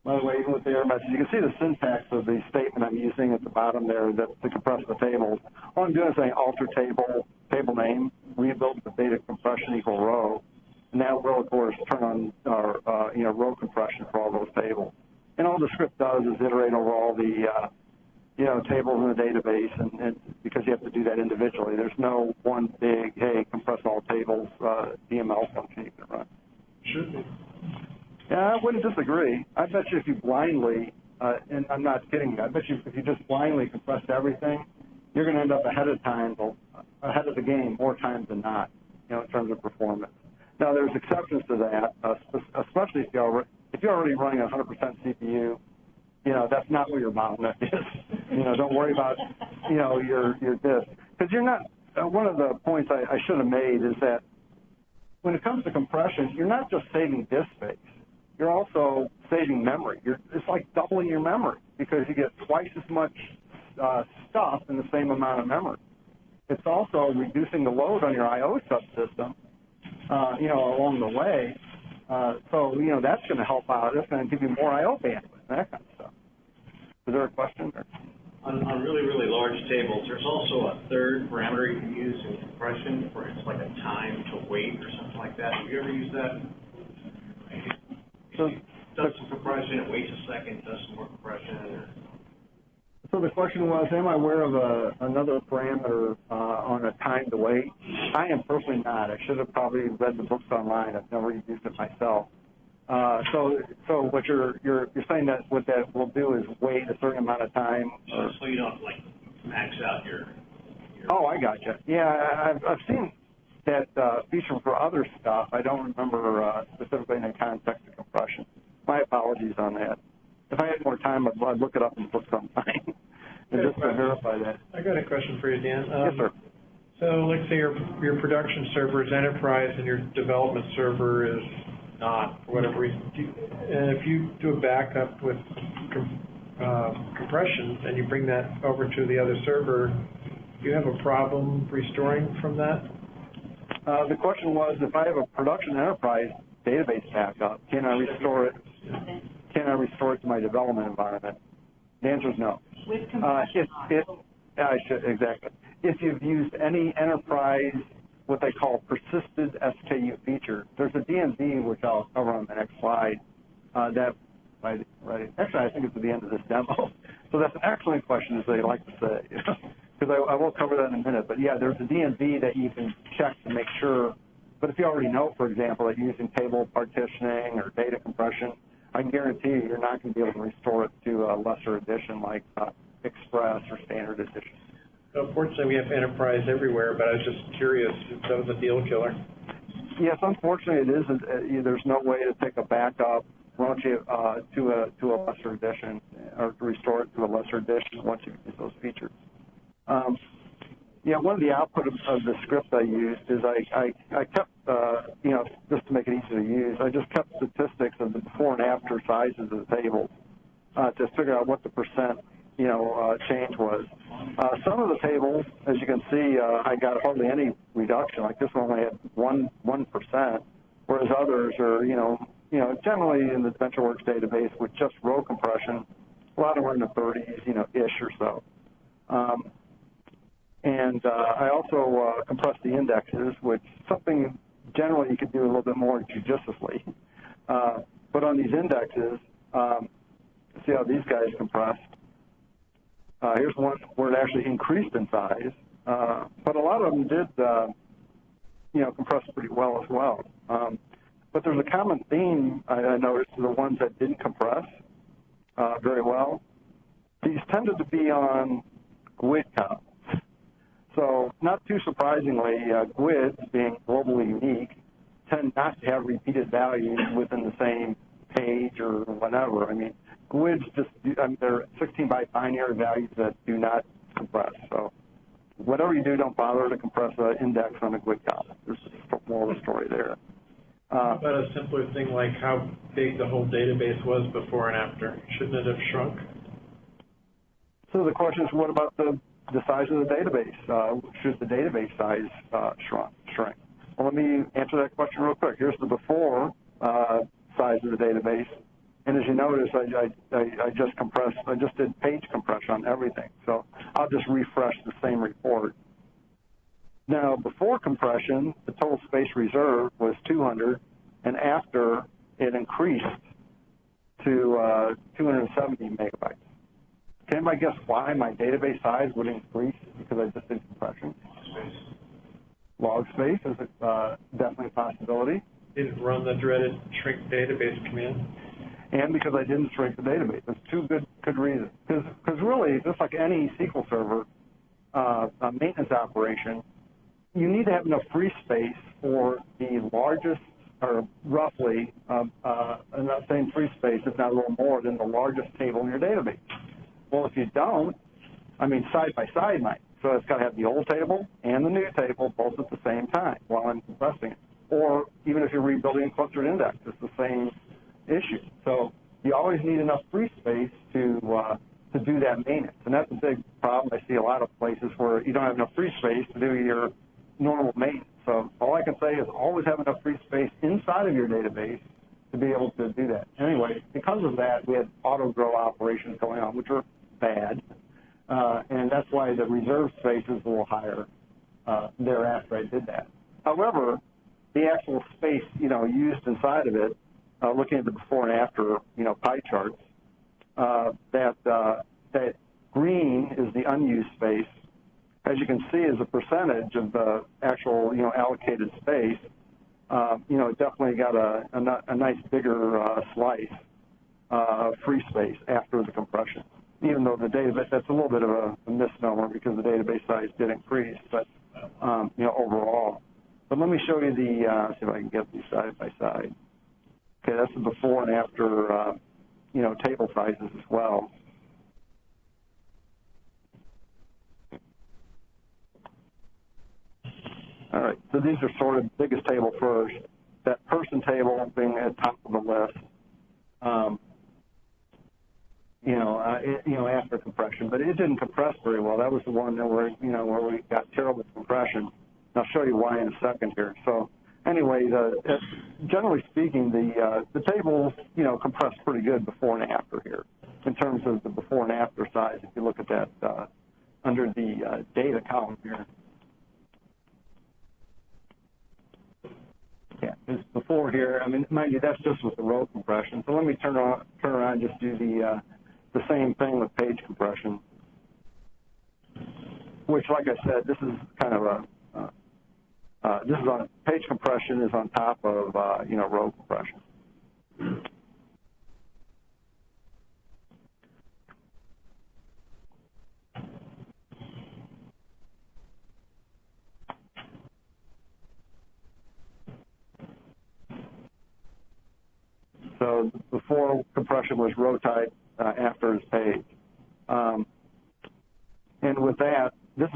By the way, even with the error message, you can see the syntax of the statement I'm using at the bottom there to compress the tables. All I'm doing is saying alter table name, rebuild the data compression equal row, and that will, of course, turn on our row compression for all those tables. And all the script does is iterate over all the tables in the database, and because you have to do that individually, there's no one big, hey, compress all tables DML function you can run. Should be. Yeah, I wouldn't disagree. I bet you if you blindly, and I'm not kidding you, I bet you if you just blindly compressed everything, you're going to end up ahead of the game more times than not. in terms of performance. Now, there's exceptions to that, especially if you're already running 100% CPU. That's not where your bottleneck is. Don't worry about, your disk. Because you're not, one of the points I should have made is that when it comes to compression, you're not just saving disk space. You're also saving memory. It's like doubling your memory because you get twice as much stuff in the same amount of memory. It's also reducing the load on your I/O subsystem, along the way. So that's going to help out. It's going to give you more I/O bandwidth, that kind of stuff. Is there a question? On really, really large tables, there's also a third parameter you can use in compression for it's like a time to wait or something like that. Have you ever used that? So, does some compression, it waits a second, does some more compression. So the question was, am I aware of another parameter on a time to wait? I am personally not. I should have probably read the books online. I've never used it myself. So what you're saying that what that will do is wait a certain amount of time. So you don't like max out your Oh, I gotcha. Yeah, I've seen that feature for other stuff. I don't remember specifically in the context of compression. My apologies on that. If I had more time, I'd look it up in books online and just to verify that. I got a question for you, Dan. Yes, sir. So let's say your production server is enterprise and your development server is not, for whatever reason. If you do a backup with compression and you bring that over to the other server, do you have a problem restoring from that? The question was, if I have a production enterprise database backup, can I restore it? Can I restore it to my development environment? The answer is no. With compression Exactly. If you've used any enterprise, what they call persisted SKU feature, there's a DMV, which I'll cover on the next slide, actually, I think it's at the end of this demo. So that's an excellent question, as they like to say, because I will cover that in a minute. But yeah, there's a DMV that you can check to make sure. But if you already know, for example, that you're using table partitioning or data compression, I can guarantee you're not going to be able to restore it to a lesser edition like Express or Standard Edition. So fortunately, we have enterprise everywhere, but I was just curious if that was a deal killer. Yes, unfortunately, it is. There's no way to take a backup once you to a lesser edition or to restore it to a lesser edition once you use those features. Yeah, one of the output of the script I used is I kept, just to make it easy to use, I just kept statistics of the before and after sizes of the tables to figure out what the percent, change was. Some of the tables, as you can see, I got hardly any reduction. Like this one only had 1%, whereas others are, generally in the VentureWorks database with just row compression, a lot of them are in the 30s, ish or so. And I also compressed the indexes, which something generally you could do a little bit more judiciously. But on these indexes, see how these guys compressed. Here's one where it actually increased in size, but a lot of them did, compress pretty well as well. But there's a common theme I noticed to the ones that didn't compress very well. These tended to be on GUID columns. So not too surprisingly, GUIDs, being globally unique, tend not to have repeated values within the same page or whatever. I mean, GUIDs they're 16-byte binary values that do not compress. So whatever you do, don't bother to compress an index on a GUID column. There's more of a story there. How about a simpler thing like how big the whole database was before and after? Shouldn't it have shrunk? So the question is, what about the size of the database? Should the database size shrink? Well, let me answer that question real quick. Here's the before size of the database. And as you notice, I just did page compression on everything. So I'll just refresh the same report. Now, before compression, the total space reserved was 200, and after it increased to 270 megabytes. Can anybody guess why my database size would increase because I just did compression? Log space is definitely a possibility. Didn't run the dreaded shrink database command. And because I didn't shrink the database. That's two good reasons. Because really, just like any SQL server, a maintenance operation, you need to have enough free space for the largest, or roughly, I'm not saying free space, if not a little more than the largest table in your database. Well, if you don't, I mean, side by side might. So it's got to have the old table and the new table both at the same time while I'm compressing it. Or even if you're rebuilding a clustered index, it's the same issue. So you always need enough free space to do that maintenance. And that's a big problem. I see a lot of places where you don't have enough free space to do your normal maintenance. So all I can say is always have enough free space inside of your database to be able to do that. Anyway, because of that, we had auto grow operations going on, which were bad. And that's why the reserve space is a little higher thereafter I did that. However, the actual space, used inside of it, looking at the before and after, pie charts, that green is the unused space. As you can see, as a percentage of the actual, allocated space, it definitely got a nice bigger slice of free space after the compression. Even though the database, that's a little bit of a misnomer because the database size did increase, but, overall. But let me show you the, see if I can get these side by side. Okay, that's the before and after, table sizes as well. All right, so these are sort of biggest table first. That person table being at top of the list, after compression, but it didn't compress very well. That was the one that where we got terrible compression. And I'll show you why in a second here. So anyway, generally speaking, the tables, compress pretty good before and after here in terms of the before and after size. If you look at that under the data column here. Yeah, this before here, I mean, mind you, that's just with the row compression. So let me turn around and just do the same thing with page compression, which, like I said, this is kind of this is on page compression is on top of row compression. So before compression was row type, after is page. And with that, this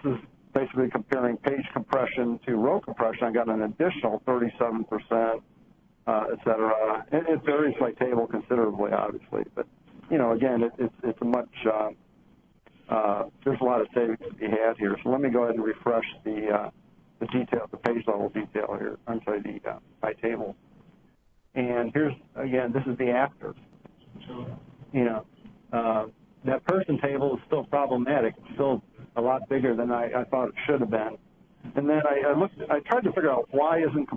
is basically comparing page compression to row compression. I got an additional 37%, et cetera. And it varies by table considerably, obviously. But, again, it's a much, there's a lot of savings to be had here. So let me go ahead and refresh the detail, the page level detail here. I'm sorry, the by table. And here's, again, this is the after. That person table is still problematic. It's still a lot bigger than I thought it should have been. And then I tried to figure out why isn't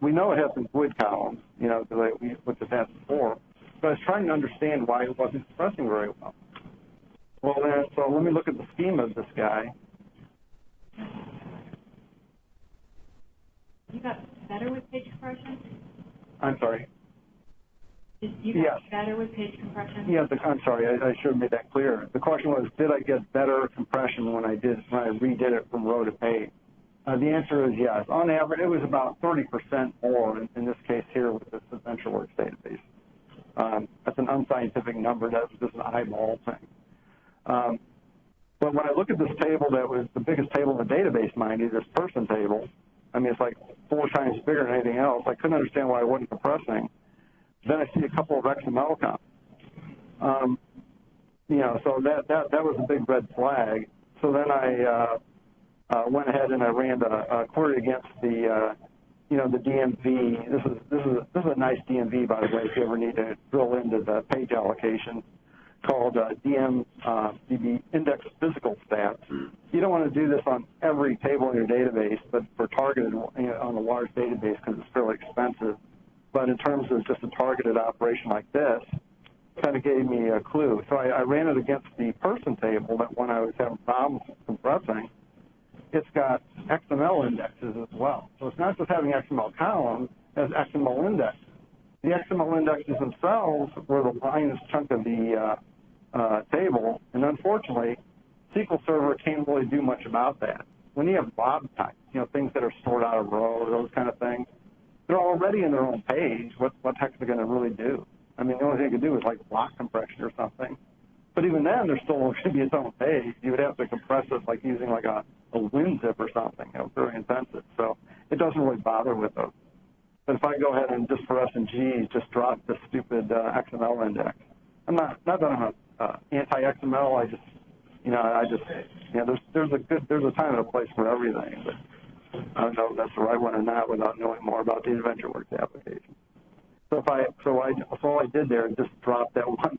we know it has some GUID columns, because we looked at that before, but I was trying to understand why it wasn't compressing very well. Well, so let me look at the schema of this guy. You got better with page compression? I'm sorry. You got better with page compression? Yeah, I'm sorry, I should have made that clear. The question was, did I get better compression when I redid it from row to page? The answer is yes. On average, it was about 30% more in this case here with this VentureWorks database. That's an unscientific number. That's just an eyeball thing. But when I look at this table that was the biggest table in the database, mind you, this person table, I mean, it's like 4 times bigger than anything else. I couldn't understand why it wasn't compressing. Then I see a couple of XML comments. So that was a big red flag. So then I went ahead and I ran a query against the DMV. This is a nice DMV, by the way, if you ever need to drill into the page allocation, called DB Index Physical Stats. You don't want to do this on every table in your database, but for targeted on a large database because it's fairly expensive. But in terms of just a targeted operation like this, kind of gave me a clue. So I ran it against the person table that when I was having problems compressing, it's got XML indexes as well. So it's not just having XML columns, it has XML indexes. The XML indexes themselves were the lion's chunk of the table, and unfortunately, SQL Server can't really do much about that. when you have blob types, things that are stored out of row, those kind of things, they're already in their own page. What the heck are they going to really do? I mean, the only thing it could do is like block compression or something. But even then, they're still going to be its own page. You would have to compress it like using like a WinZip or something, very intensive. So it doesn't really bother with those. But if I go ahead and just for S&G, just drop the stupid XML index. I'm not that I'm anti-XML. I just there's a time and a place for everything. But I don't know if that's the right one or not without knowing more about the AdventureWorks application. So all I did there is just drop that one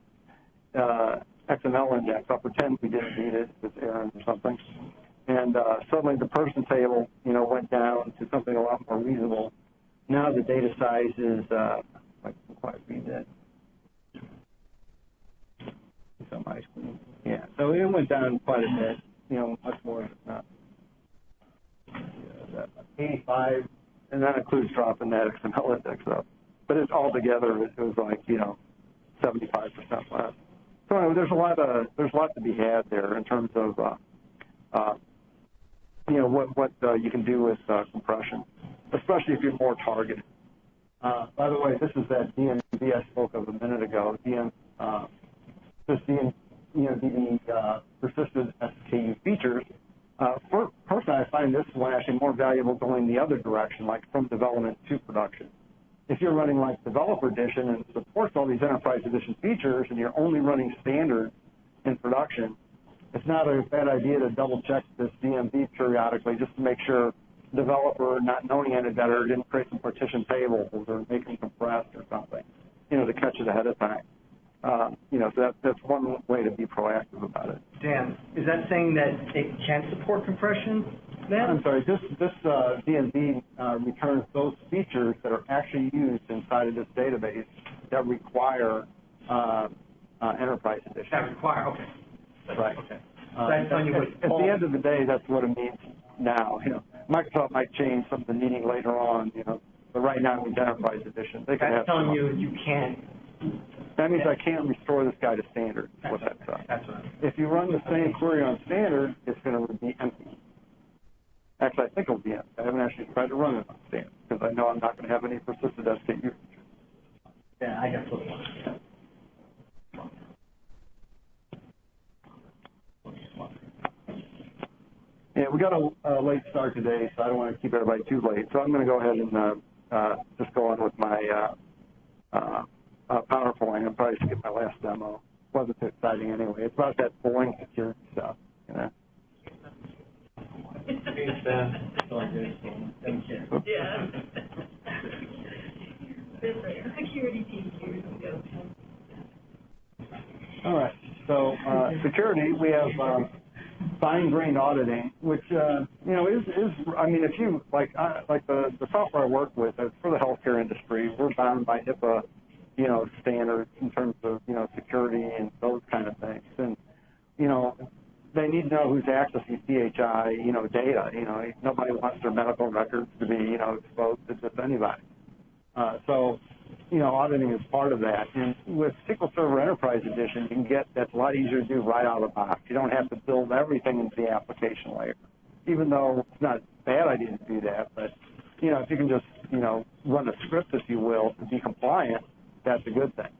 XML index. I'll pretend we didn't need it, it's errand or something. And suddenly the person table, went down to something a lot more reasonable. Now the data size is, I can quite read that. It's on my screen. Yeah, so it went down quite a bit, much more than 85, and that includes dropping that XML index up. But it's all together, it was like, 75% less. So anyway, there's a lot to be had there in terms of, what you can do with compression, especially if you're more targeted. By the way, this is that DMV I spoke of a minute ago. The persistent SKU features. Personally, I find this one actually more valuable going the other direction, like from development to production. If you're running like Developer Edition and supports all these Enterprise Edition features and you're only running standard in production, it's not a bad idea to double check this DMV periodically just to make sure the developer, not knowing any better, didn't create some partition tables or make them compressed or something, to catch it ahead of time. So that's one way to be proactive about it. Dan, is that saying that it can support compression then? I'm sorry, this DMV returns those features that are actually used inside of this database that require Enterprise Edition. That require, okay. Right. Okay. That's telling you what at the end of the day, that's what it means now. Microsoft might change some of the meaning later on, but right now it means Enterprise Edition. They can that's telling you can't. That means I can't restore this guy to standard. That's right. If you run the same query on standard, it's going to be empty. Actually, I think it'll be empty. I haven't actually tried to run it on standard because I know I'm not going to have any persistent SKU. Yeah, I got one. Yeah, we got a late start today, so I don't want to keep everybody too late. So I'm going to go ahead and just go on with my PowerPoint. I'll probably skip my last demo. Wasn't too exciting anyway. It's about that Boeing security stuff, Yeah. Security team. All right. So security, we have fine-grained auditing, which is I mean, if you like the software I work with, it's for the healthcare industry. We're bound by HIPAA, standards in terms of security and those kind of things, and they need to know who's accessing PHI, data. Nobody wants their medical records to be exposed to just anybody. So auditing is part of that. And with SQL Server Enterprise Edition, you can get that's a lot easier to do right out of the box. You don't have to build everything into the application layer, even though it's not a bad idea to do that. But if you can just run a script, if you will, to be compliant, that's a good thing.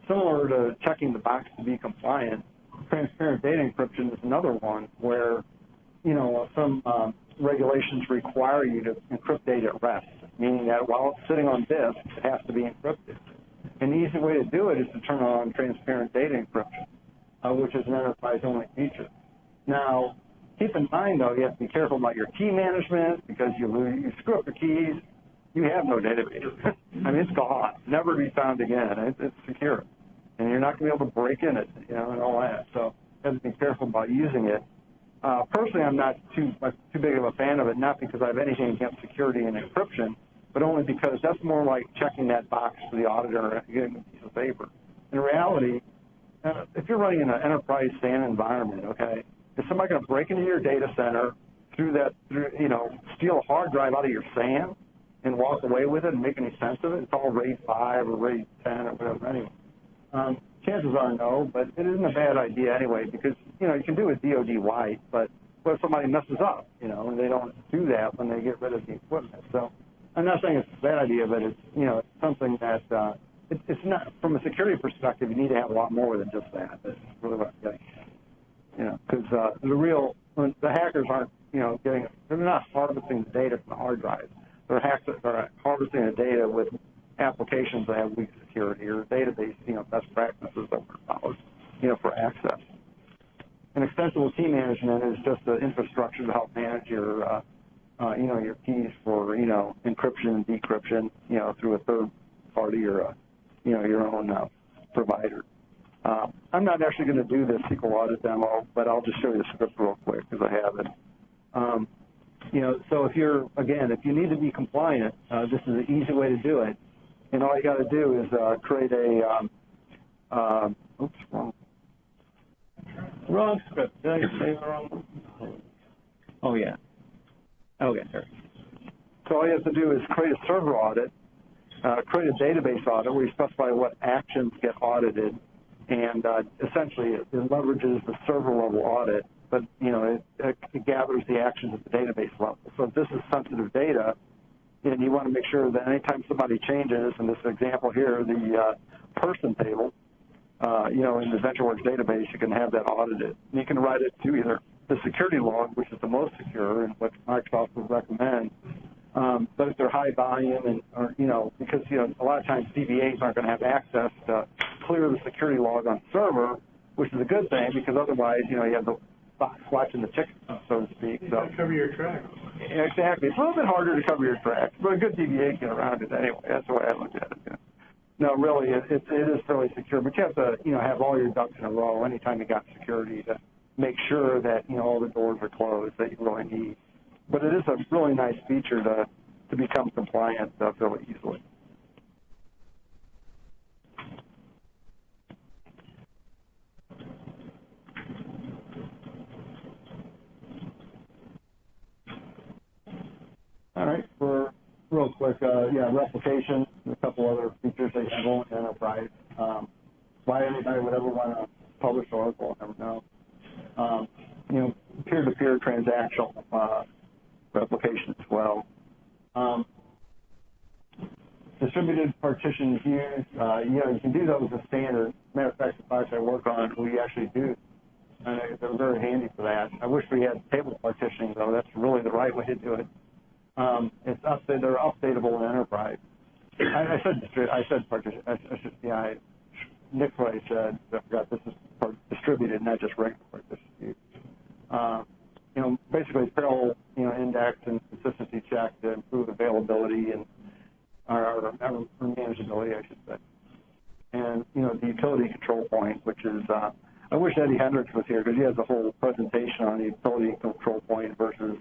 Similar to checking the box to be compliant, transparent data encryption is another one where some regulations require you to encrypt data at rest, meaning that while it's sitting on disk, it has to be encrypted. And the easy way to do it is to turn on transparent data encryption, which is an enterprise-only feature. Now, keep in mind, though, you have to be careful about your key management because you screw up your keys, you have no database. I mean, it's gone, never to be found again. It's secure, and you're not going to be able to break in it, and all that. So you have to be careful about using it. Personally, I'm not too big of a fan of it, not because I have anything against security and encryption, but only because that's more like checking that box for the auditor and getting a piece of paper. In reality, if you're running in an enterprise SAN environment, okay, is somebody going to break into your data center steal a hard drive out of your SAN and walk away with it and make any sense of it? It's all RAID 5 or RAID 10 or whatever anyway. Chances are no, but it isn't a bad idea anyway because, you can do it DoD wide, but what if somebody messes up, and they don't do that when they get rid of the equipment. So I'm not saying it's a bad idea, but it's, it's something that, it's not, from a security perspective, you need to have a lot more than just that. That's really what I'm getting at. Because when the hackers aren't, they're not harvesting the data from the hard drive. They're harvesting the data with applications that have weak security or database, best practices that were followed, for access. And extensible key management is just the infrastructure to help manage your, your keys for, encryption and decryption, through a third party or, your own provider. I'm not actually going to do this SQL audit demo, but I'll just show you the script real quick because I have it. So if if you need to be compliant, this is an easy way to do it. And all you got to do is create a, wrong script. Did I say the wrong one? Oh, yeah. Okay, sorry. So all you have to do is create a server audit, create a database audit where you specify what actions get audited, and essentially it leverages the server level audit, but it gathers the actions at the database level. So if this is sensitive data, and you want to make sure that anytime somebody changes, in this example here, the person table, in the VentureWorks database, you can have that audited. And you can write it to either the security log, which is the most secure and what Microsoft would recommend, but if they're high volume because, a lot of times DBAs aren't going to have access to clear the security log on server, which is a good thing because otherwise, you have the fox watching the chicken, so to speak. You gotta cover your tracks. Exactly. It's a little bit harder to cover your tracks, but a good DBA can get around it anyway. That's the way I look at it. No, really, it is fairly secure, but you have to, have all your ducks in a row anytime you got security to make sure that, all the doors are closed that you really need. But it is a really nice feature to become compliant fairly easily. All right, for real quick, replication, a couple other features that you can go in enterprise. Why anybody would ever want to publish Oracle, I never know. Peer-to-peer transactional replication as well. Distributed partition views, you can do those as standard. Matter of fact, the project I work on, we actually do. And they're very handy for that. I wish we had table partitioning, though. That's really the right way to do it. They're updatable in enterprise. I said partition. Nick Roy said, I forgot, this is distributed, not just regular partition. Basically parallel, index and consistency check to improve availability and or manageability, I should say. And the utility control point, which is I wish Eddie Hendricks was here because he has a whole presentation on the utility control point versus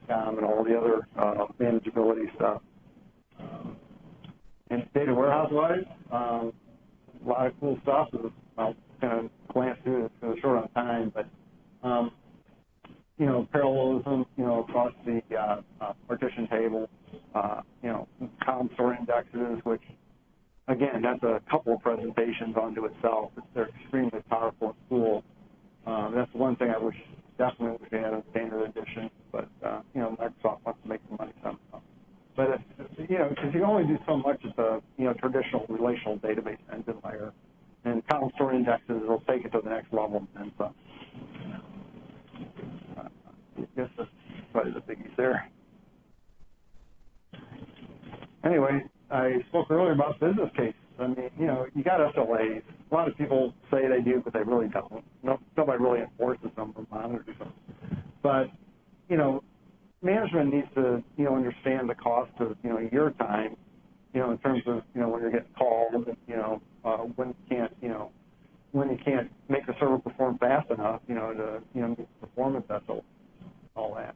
and all the other manageability stuff. And data warehouse-wise, a lot of cool stuff. I'll kind of glance through it. It's short on time, but parallelism, across the partition table, column store indexes, which again, that's a couple of presentations onto itself. They're extremely powerful and cool. That's one thing I definitely wish we had a standard edition, but Microsoft wants to make some money somehow. But because you only do so much at the traditional relational database engine layer, and column store indexes will take it to the next level and some. I guess that's probably the biggies there. Anyway, I spoke earlier about business cases. I mean, you got SLAs. A lot of people say they do, but they really don't. Nobody really enforces them or monitors them. But, management needs to, understand the cost of, your time, in terms of, when you're getting called, and, when you can't make the server perform fast enough, to, meet performance, that's all that.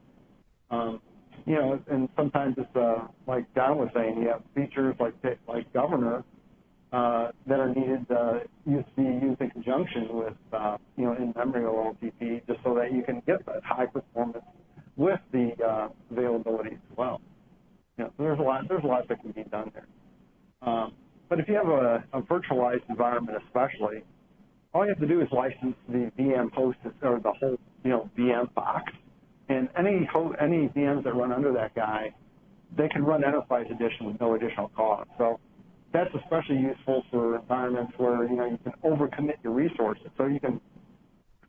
And sometimes it's, like Don was saying, you have features like Governor that are needed to be used in conjunction with, in-memory OLTP, just so that you can get that high performance with the availability as well. So there's a lot that can be done there. But if you have a virtualized environment, especially, all you have to do is license the VM host or the whole, VM box, and any VMs that run under that guy, they can run Enterprise Edition with no additional cost. So that's especially useful for environments where, you know, you can overcommit your resources. So you can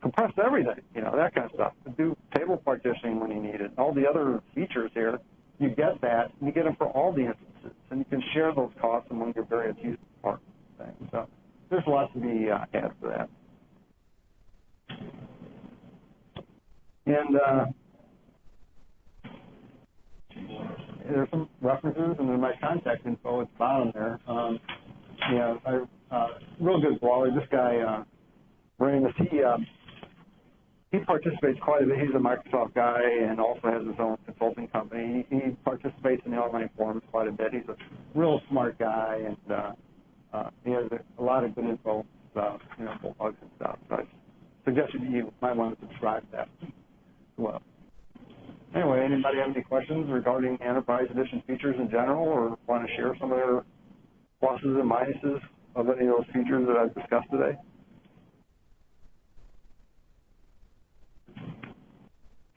compress everything, you know, that kind of stuff. Do table partitioning when you need it. All the other features here, you get that, and you get them for all the instances. And you can share those costs among your various use parts and things. So there's lots to be added for that. And there's some references, and then my contact info at the bottom there. Real good Wally. This guy, Ramus, he participates quite a bit. He's a Microsoft guy and also has his own consulting company. He participates in the online forums quite a bit. He's a real smart guy, and he has a lot of good info, bugs and stuff. So I suggest you might want to subscribe to that as well. Anyway, anybody have any questions regarding Enterprise Edition features in general, or want to share some of their pluses and minuses of any of those features that I've discussed today?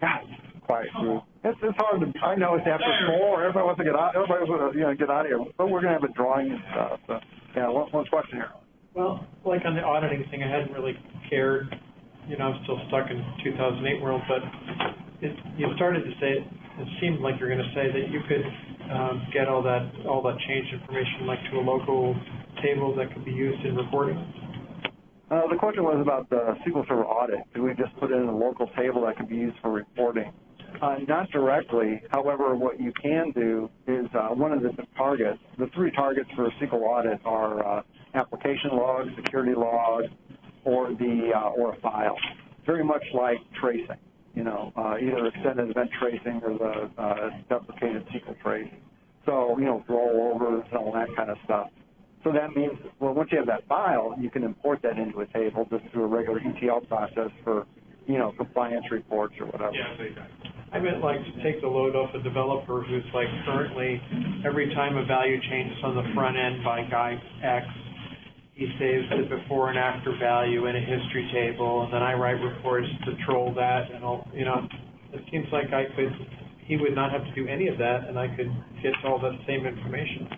God, quiet group. It's hard to. I know it's after 4. Everybody wants to get out. Everybody wants to get out of here. But we're going to have a drawing and stuff. So yeah, one question here. Well, like on the auditing thing, I hadn't really cared. I'm still stuck in 2008 world, but you started to say it seemed like you're going to say that you could get all that changed information like to a local table that could be used in reporting. The question was about the SQL Server audit. Could we just put it in a local table that could be used for reporting? Not directly. However, what you can do is one of the targets. The 3 targets for a SQL audit are application logs, security logs, or a file. Very much like tracing. Either extended event tracing or the deprecated SQL trace. So, rollovers and all that kind of stuff. So that means, well, once you have that file, you can import that into a table just through a regular ETL process for, compliance reports or whatever. Yeah, I meant like to take the load off a developer who's like currently, every time a value changes on the front end by guy X, he saves the before and after value in a history table, and then I write reports to troll that, and it seems like he would not have to do any of that, and I could get all that same information.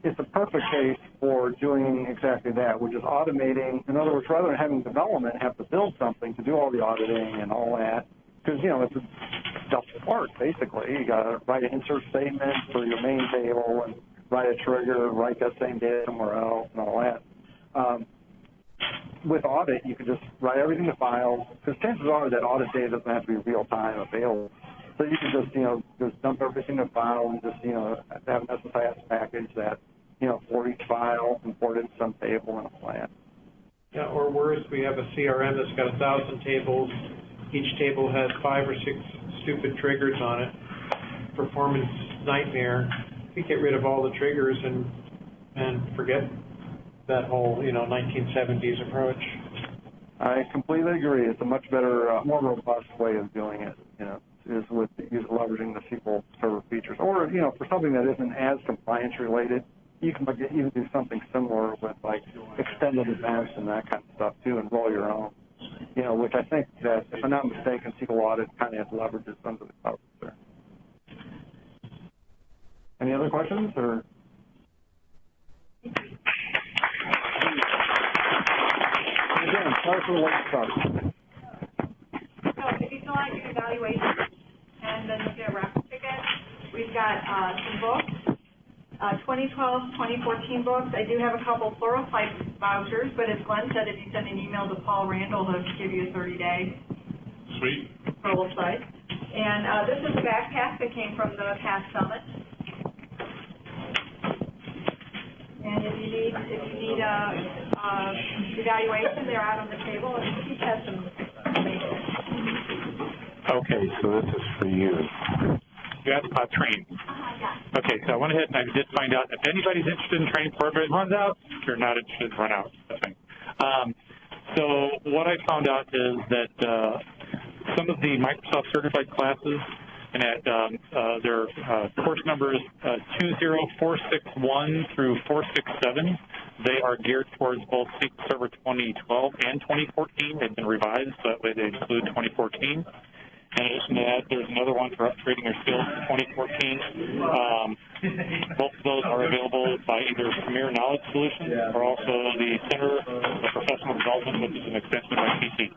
It's a perfect case for doing exactly that, which is automating. In other words, rather than having development have to build something to do all the auditing and all that, because, it's a self-report, basically. You got to write an insert statement for your main table and write a trigger, write that same data somewhere else and all that. With audit, you can just write everything to files, because chances are that audit data doesn't have to be real-time available. So you can just, just dump everything to file and just, have an SSIS package that, for each file, import it in some table and apply it. Yeah, or worse, we have a CRM that's got 1,000 tables. Each table has 5 or 6 stupid triggers on it. Performance nightmare. We get rid of all the triggers and forget that whole, 1970s approach. I completely agree. It's a much better, more robust way of doing it, is with leveraging the SQL Server features. Or, for something that isn't as compliance related, you can even do something similar with like extended events and that kind of stuff too, and roll your own. Which I think that, if I'm not mistaken, SQL Audit kind of leverages some of the stuff there. Any other questions, or? Again, sorry for the late start. So if you fill out your evaluation and then look at a reference ticket, we've got some books, 2012, 2014 books. I do have a couple Pluralsight vouchers, but as Glenn said, if you send an email to Paul Randall, he'll give you a 30-day Sweet. Pluralsight. And this is a backpack that came from the past summit. And if you need evaluation, they're out on the table, and each has some information. Okay, so this is for you. You asked about training. Yeah. Okay, so I went ahead and I did find out if anybody's interested in training before everybody runs out. If you're not interested, run out. That's fine. So what I found out is that some of the Microsoft certified classes, and at their course numbers 20461 through 467, They are geared towards both SQL Server 2012 and 2014. They've been revised, so that way they include 2014. In addition to that, there's another one for upgrading your skills to 2014. Both of those are available by either Premier Knowledge Solutions or also the Center for Professional Development, which is an extension of ICT.